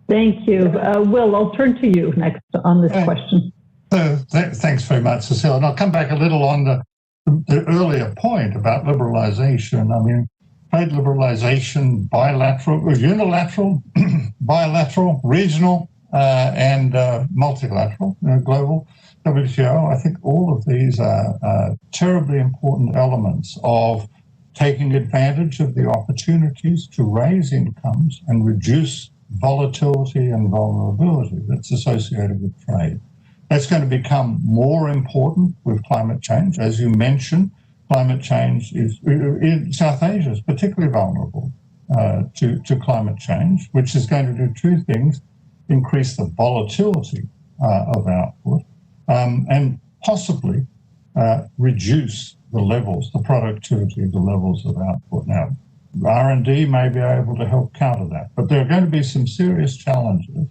Thank you. Will, I'll turn to you next on this question. Thanks very much, Cecile. And I'll come back a little on the earlier point about liberalization. I mean, trade liberalization, bilateral, unilateral, bilateral, regional, and multilateral, global. WTO, I think all of these are terribly important elements of taking advantage of the opportunities to raise incomes and reduce volatility and vulnerability that's associated with trade. That's going to become more important with climate change. As you mentioned, climate change in South Asia is particularly vulnerable to climate change, which is going to do two things: increase the volatility of output, and possibly reduce the levels, the productivity of the levels of output. Now, R&D may be able to help counter that, but there are going to be some serious challenges.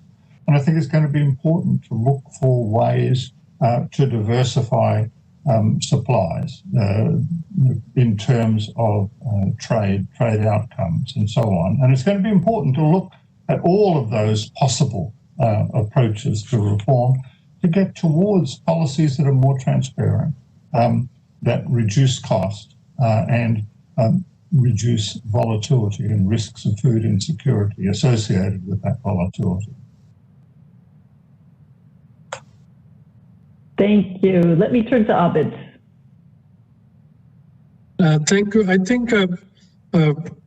And I think it's going to be important to look for ways to diversify supplies in terms of trade outcomes and so on. And it's going to be important to look at all of those possible approaches to reform to get towards policies that are more transparent, that reduce cost and reduce volatility and risks of food insecurity associated with that volatility. Thank you. Let me turn to Abid. Thank you. I think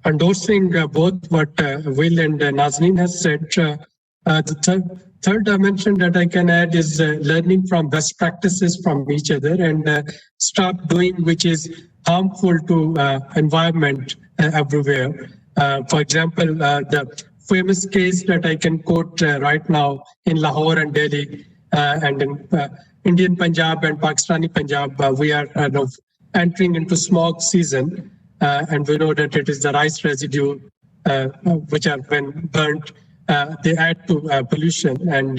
endorsing both what Will and Nazneen has said, the third dimension that I can add is learning from best practices from each other and stop doing which is harmful to environment everywhere. For example, the famous case that I can quote right now in Lahore and Delhi and in Indian Punjab and Pakistani Punjab, we are entering into smog season, and we know that it is the rice residue which are when burnt, they add to pollution, and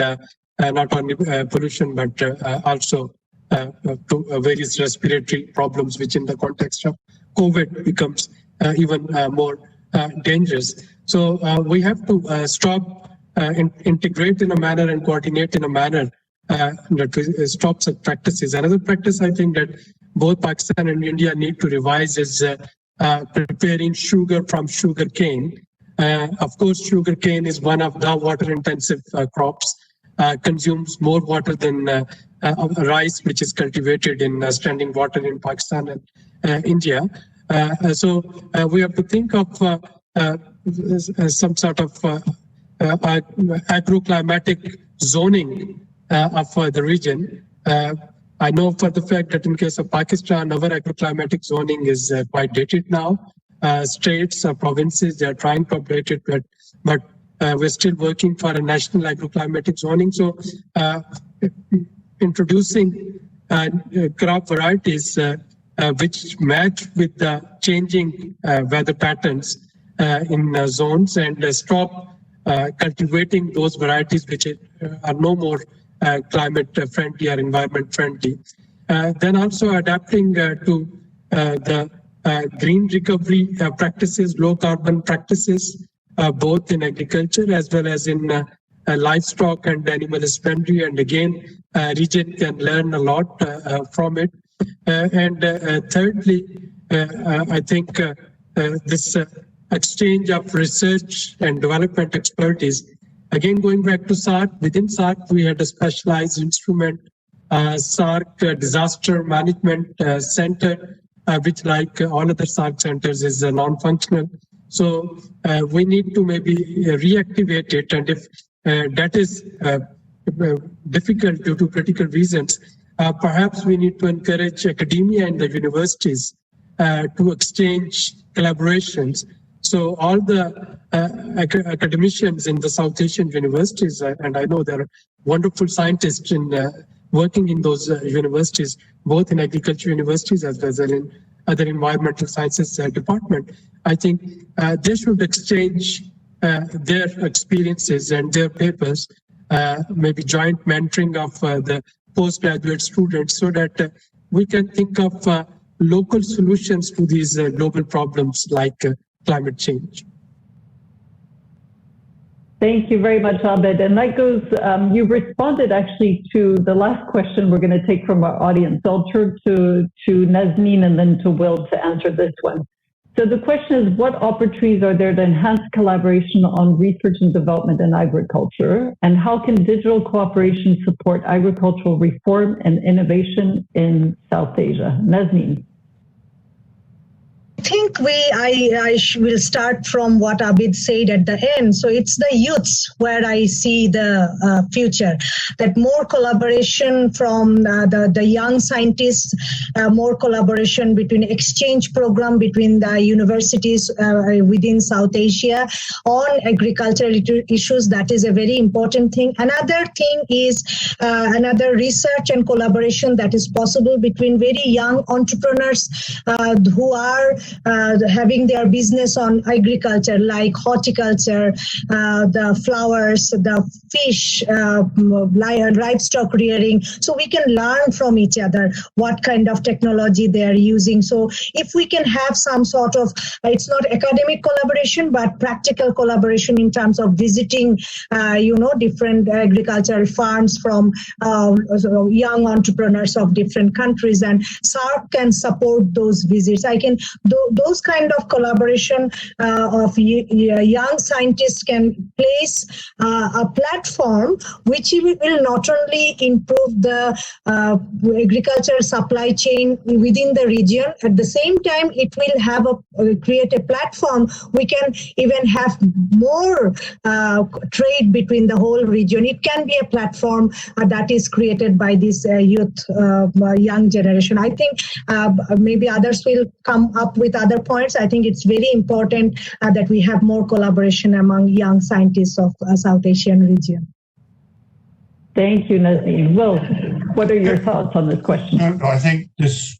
not only pollution but also to various respiratory problems, which in the context of COVID becomes even more dangerous. So we have to stop, integrate in a manner and coordinate in a manner that stop such practices. Another practice I think that both Pakistan and India need to revise is preparing sugar from sugar cane. Of course, sugar cane is one of the water-intensive crops, consumes more water than rice, which is cultivated in standing water in Pakistan and India. So we have to think of some sort of agroclimatic zoning of the region. I know for the fact that in case of Pakistan, our agroclimatic zoning is quite dated now. States or provinces, they are trying to update it, but we're still working for a national agroclimatic zoning. So introducing crop varieties which match with the changing weather patterns in zones, and stop cultivating those varieties which are no more climate friendly or environment friendly. Then also adapting to the green recovery practices, low carbon practices, both in agriculture as well as in livestock and animal husbandry. And again, region can learn a lot from it. And thirdly, I think this exchange of research and development expertise. Again, going back to SARC, within SARC, we had a specialized instrument, SARC Disaster Management Center, which, like all other SARC centers, is non-functional. So we need to maybe reactivate it. And if that is difficult due to critical reasons, perhaps we need to encourage academia and the universities to exchange collaborations. So all the academicians in the South Asian universities, and I know there are wonderful scientists in working in those universities, both in agriculture universities as well as in other environmental sciences department. I think they should exchange their experiences and their papers, maybe joint mentoring of the postgraduate students, so that we can think of local solutions to these global problems like climate change. Thank you very much, Abed. And that goes, you responded actually to the last question we're going to take from our audience. So I'll turn to Nazneen and then to Will to answer this one. So the question is, what opportunities are there to enhance collaboration on research and development in agriculture? And how can digital cooperation support agricultural reform and innovation in South Asia? Nazneen. I think I will start from what Abid said at the end. So it's the youths where I see the future, that more collaboration from the young scientists, more collaboration between exchange program between the universities within South Asia on agricultural issues. That is a very important thing. Another thing is another research and collaboration that is possible between very young entrepreneurs who are having their business on agriculture, like horticulture, the flowers, the fish, livestock rearing. So we can learn from each other what kind of technology they are using. So if we can have some sort of, it's not academic collaboration, but practical collaboration in terms of visiting, different agricultural farms from young entrepreneurs of different countries, and SARC can support those visits. Those kind of collaboration of young scientists can place a platform which will not only improve the agricultural supply chain within the region, at the same time it will have create a platform we can even have more trade between the whole region. It can be a platform that is created by this youth, young generation. I think maybe others will come up with other points. I think it's very important that we have more collaboration among young scientists of South Asian region. Thank you, Nazneen. Will, what are your thoughts on this question? I think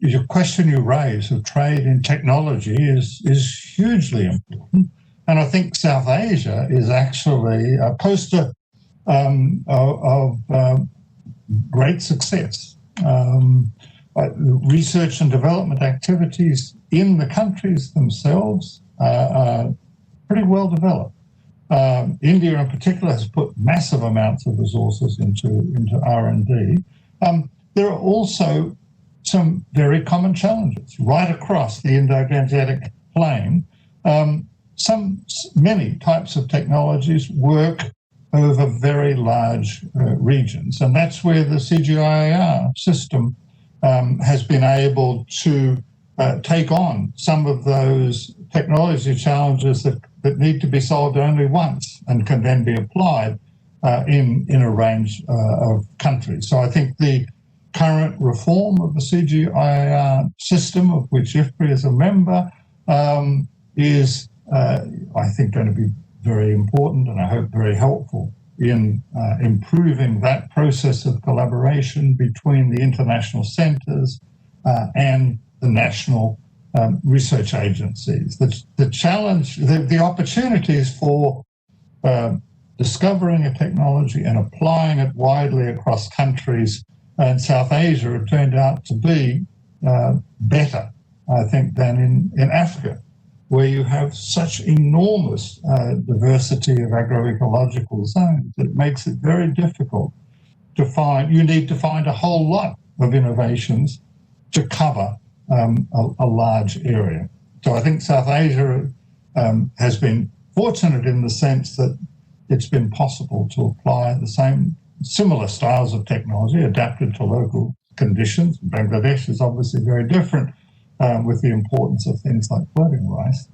your question you raise of trade in technology is hugely important. And I think South Asia is actually a poster of great success. Research and development activities in the countries themselves are pretty well developed. India in particular has put massive amounts of resources into R&D. There are also some very common challenges right across the Indo-Gangetic plain. Many types of technologies work over very large regions, and that's where the CGIAR system has been able to take on some of those technology challenges that that need to be solved only once and can then be applied in a range of countries. So I think the current reform of the CGIAR system, of which IFPRI is a member, is, I think, going to be very important and I hope very helpful in improving that process of collaboration between the international centres and the national research agencies. The challenge, the opportunities for discovering a technology and applying it widely across countries in South Asia have turned out to be better, I think, than in Africa, where you have such enormous diversity of agroecological zones that it makes it very difficult to find. You need to find a whole lot of innovations to cover a large area. So I think South Asia has been fortunate in the sense that it's been possible to apply the similar styles of technology adapted to local conditions. Bangladesh is obviously very different with the importance of things like floating rice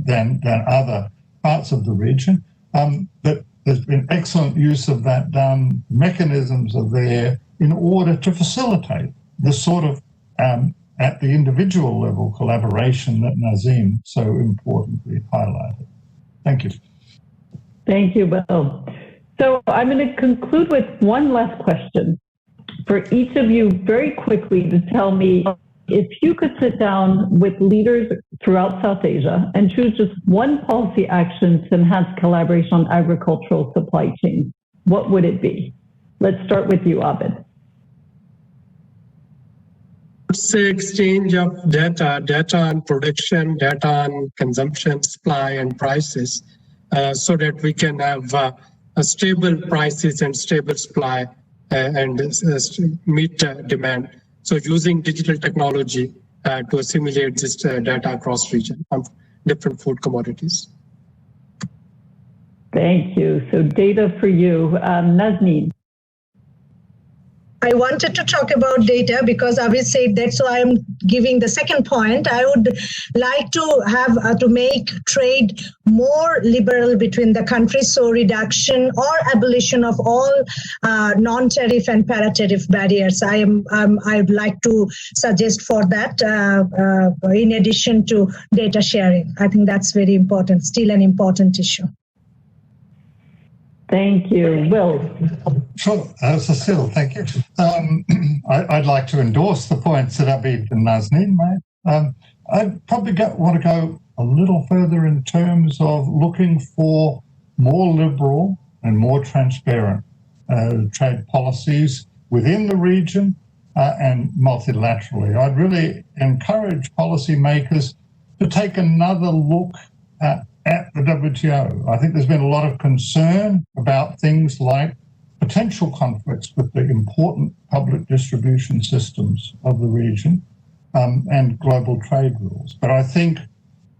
than other parts of the region. But there's been excellent use of that done. Mechanisms are there in order to facilitate the sort of at the individual level collaboration that Nazim so importantly highlighted. Thank you. Thank you, Will. So I'm going to conclude with one last question for each of you very quickly to tell me if you could sit down with leaders throughout South Asia and choose just one policy action to enhance collaboration on agricultural supply chains, what would it be? Let's start with you, Abid. Say exchange of data on production, data on consumption, supply and prices, so that we can have a stable prices and stable supply and meet demand. So using digital technology to assimilate this data across region on different food commodities. Thank you. So data for you, Nazneen. I wanted to talk about data because Abid said that, so I'm giving the second point. I would like to have to make trade more liberal between the countries, so reduction or abolition of all non-tariff and para-tariff barriers. I'd like to suggest for that in addition to data sharing. I think that's very important, still an important issue. Thank you. Will? Sure, Cecile, thank you. I'd like to endorse the points that Abid and Nazneen made. I'd probably want to go a little further in terms of looking for more liberal and more transparent trade policies within the region and multilaterally. I'd really encourage policymakers to take another look at the WTO. I think there's been a lot of concern about things like potential conflicts with the important public distribution systems of the region and global trade rules. But I think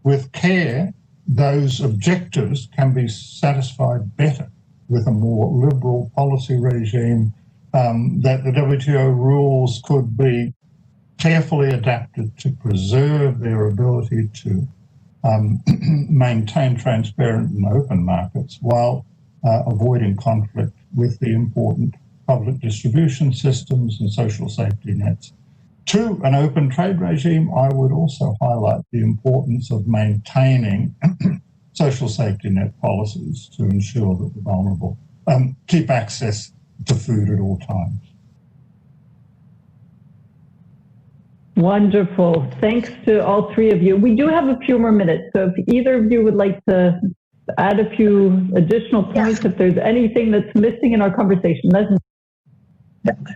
with care, those objectives can be satisfied better with a more liberal policy regime, that the WTO rules could be carefully adapted to preserve their ability to maintain transparent and open markets while avoiding conflict with the important public distribution systems and social safety nets. To an open trade regime, I would also highlight the importance of maintaining social safety net policies to ensure that the vulnerable keep access to food at all times. Wonderful. Thanks to all three of you. We do have a few more minutes, so if either of you would like to add a few additional points, if there's anything that's missing in our conversation,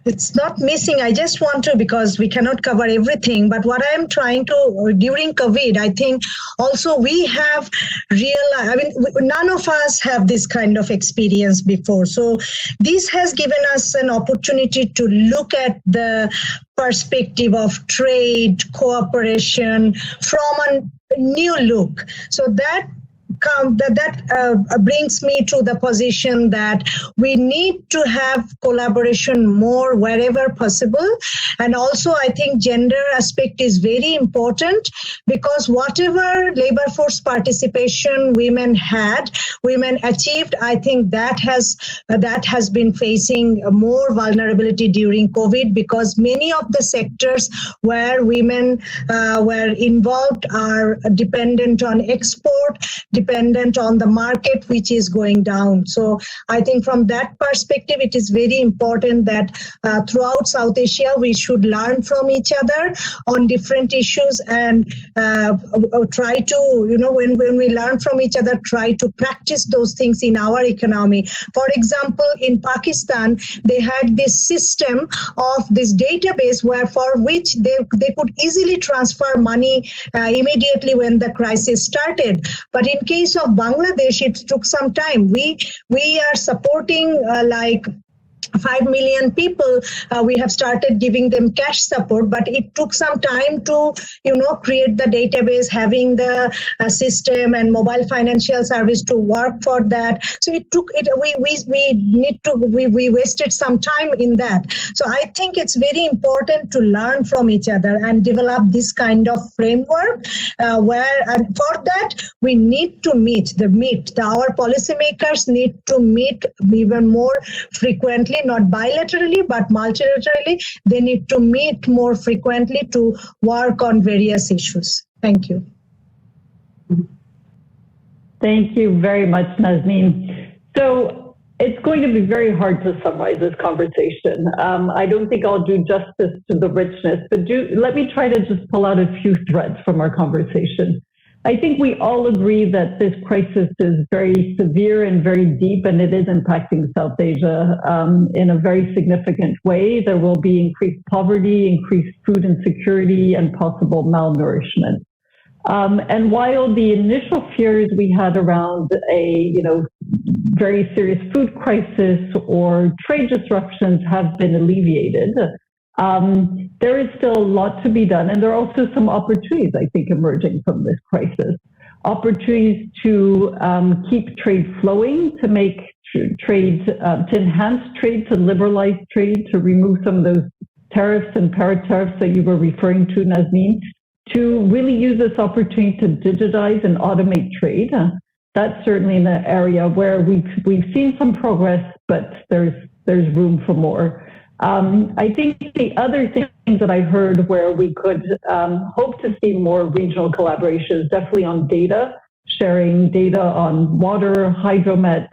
it's not missing. I just want to, because we cannot cover everything, but what I'm trying to, during COVID, I think also we have none of us have this kind of experience before. So this has given us an opportunity to look at the perspective of trade, cooperation from a new look. So that brings me to the position that we need to have collaboration more wherever possible. And also, I think gender aspect is very important, because whatever labor force participation women achieved, I think that has been facing more vulnerability during COVID, because many of the sectors where women were involved are dependent on export, dependent on the market, which is going down. So I think from that perspective, it is very important that throughout South Asia, we should learn from each other on different issues, and try to, when we learn from each other, try to practice those things in our economy. For example, in Pakistan, they had this system of this database for which they could easily transfer money immediately when the crisis started. But in case of Bangladesh, it took some time. We are supporting like 5 million people. We have started giving them cash support, but it took some time to, create the database, having the system and mobile financial service to work for that. So it took it. We wasted some time in that. So I think it's very important to learn from each other and develop this kind of framework and for that we need to meet. Our policymakers need to meet even more frequently, not bilaterally, but multilaterally. They need to meet more frequently to work on various issues. Thank you. Thank you very much, Nazneen. So it's going to be very hard to summarize this conversation. I don't think I'll do justice to the richness, but let me try to just pull out a few threads from our conversation. I think we all agree that this crisis is very severe and very deep, and it is impacting South Asia in a very significant way. There will be increased poverty, increased food insecurity, and possible malnourishment. And while the initial fears we had around a very serious food crisis or trade disruptions have been alleviated, there is still a lot to be done, and there are also some opportunities, I think, emerging from this crisis. Opportunities to keep trade flowing, to make trade, to enhance trade, to liberalize trade, to remove some of those tariffs and para-tariffs that you were referring to, Nazneen, to really use this opportunity to digitize and automate trade. That's certainly an area where we've seen some progress, but there's room for more. I think the other things that I heard where we could hope to see more regional collaboration is definitely on data, sharing data on water, hydromet,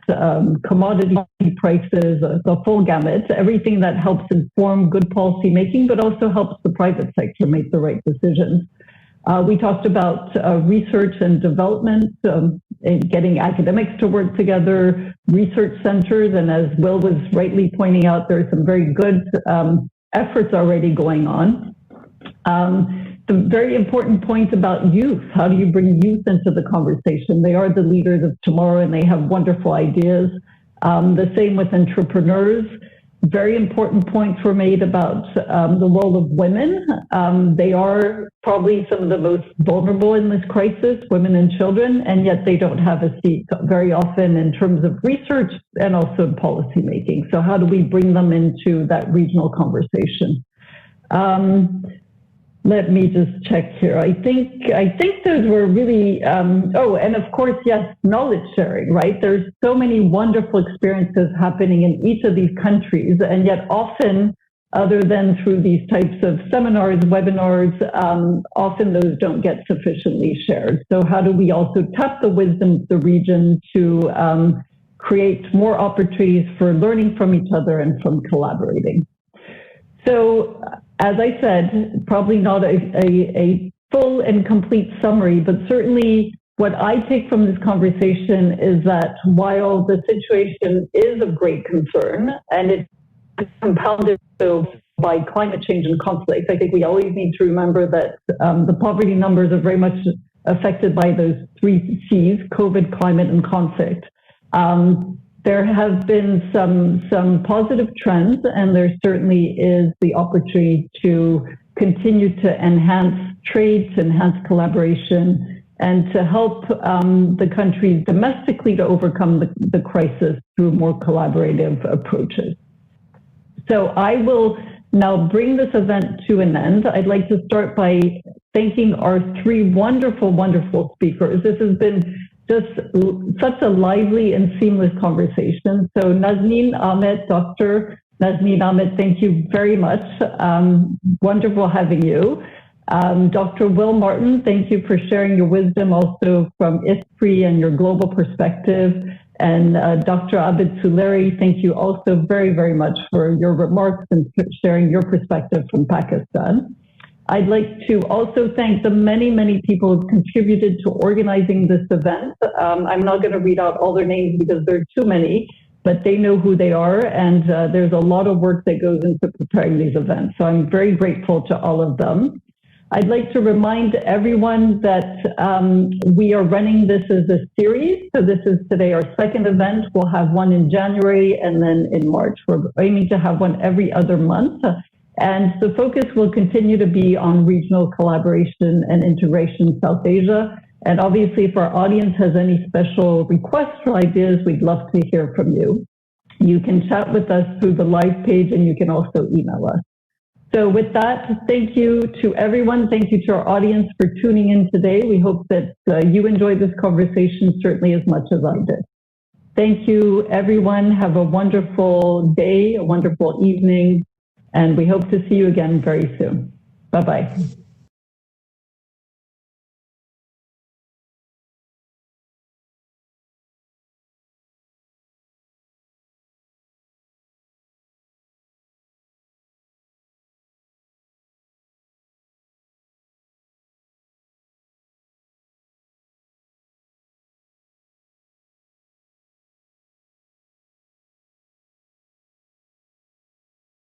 commodity prices, the full gamut, everything that helps inform good policy making, but also helps the private sector make the right decisions. We talked about research and development, getting academics to work together, research centers, and as Will was rightly pointing out, there are some very good efforts already going on. The very important point about youth, how do you bring youth into the conversation? They are the leaders of tomorrow and they have wonderful ideas. The same with entrepreneurs. Very important points were made about the role of women. They are probably some of the most vulnerable in this crisis, women and children, and yet they don't have a seat very often in terms of research and also in policy making. So how do we bring them into that regional conversation? Let me just check here. I think those were really, and of course, yes, knowledge sharing, right? There's so many wonderful experiences happening in each of these countries, and yet often, other than through these types of seminars, webinars, often those don't get sufficiently shared. So how do we also tap the wisdom of the region to create more opportunities for learning from each other and from collaborating? So, as I said, probably not a full and complete summary, but certainly what I take from this conversation is that while the situation is of great concern and it's compounded by climate change and conflict, I think we always need to remember that the poverty numbers are very much affected by those 3 C's, COVID, climate, and conflict. There have been some positive trends, and there certainly is the opportunity to continue to enhance trade, to enhance collaboration, and to help the countries domestically to overcome the crisis through more collaborative approaches. So I will now bring this event to an end. I'd like to start by thanking our three wonderful, wonderful speakers. This has been just such a lively and seamless conversation. So Nazneen Ahmed, Dr. Nazneen Ahmed, thank you very much. Wonderful having you. Dr. Will Martin, thank you for sharing your wisdom also from IFPRI and your global perspective. And Dr. Abid Suleri, thank you also very, very much for your remarks and sharing your perspective from Pakistan. I'd like to also thank the many, many people who contributed to organizing this event. I'm not going to read out all their names because there are too many, but they know who they are, and there's a lot of work that goes into preparing these events. So I'm very grateful to all of them. I'd like to remind everyone that we are running this as a series. So this is today our second event. We'll have one in January and then in March. We're aiming to have one every other month. And the focus will continue to be on regional collaboration and integration in South Asia. And obviously, if our audience has any special requests or ideas, we'd love to hear from you. You can chat with us through the live page, and you can also email us. So with that, thank you to everyone. Thank you to our audience for tuning in today. We hope that you enjoyed this conversation certainly as much as I did. Thank you, everyone. Have a wonderful day, a wonderful evening, and we hope to see you again very soon. Bye-bye.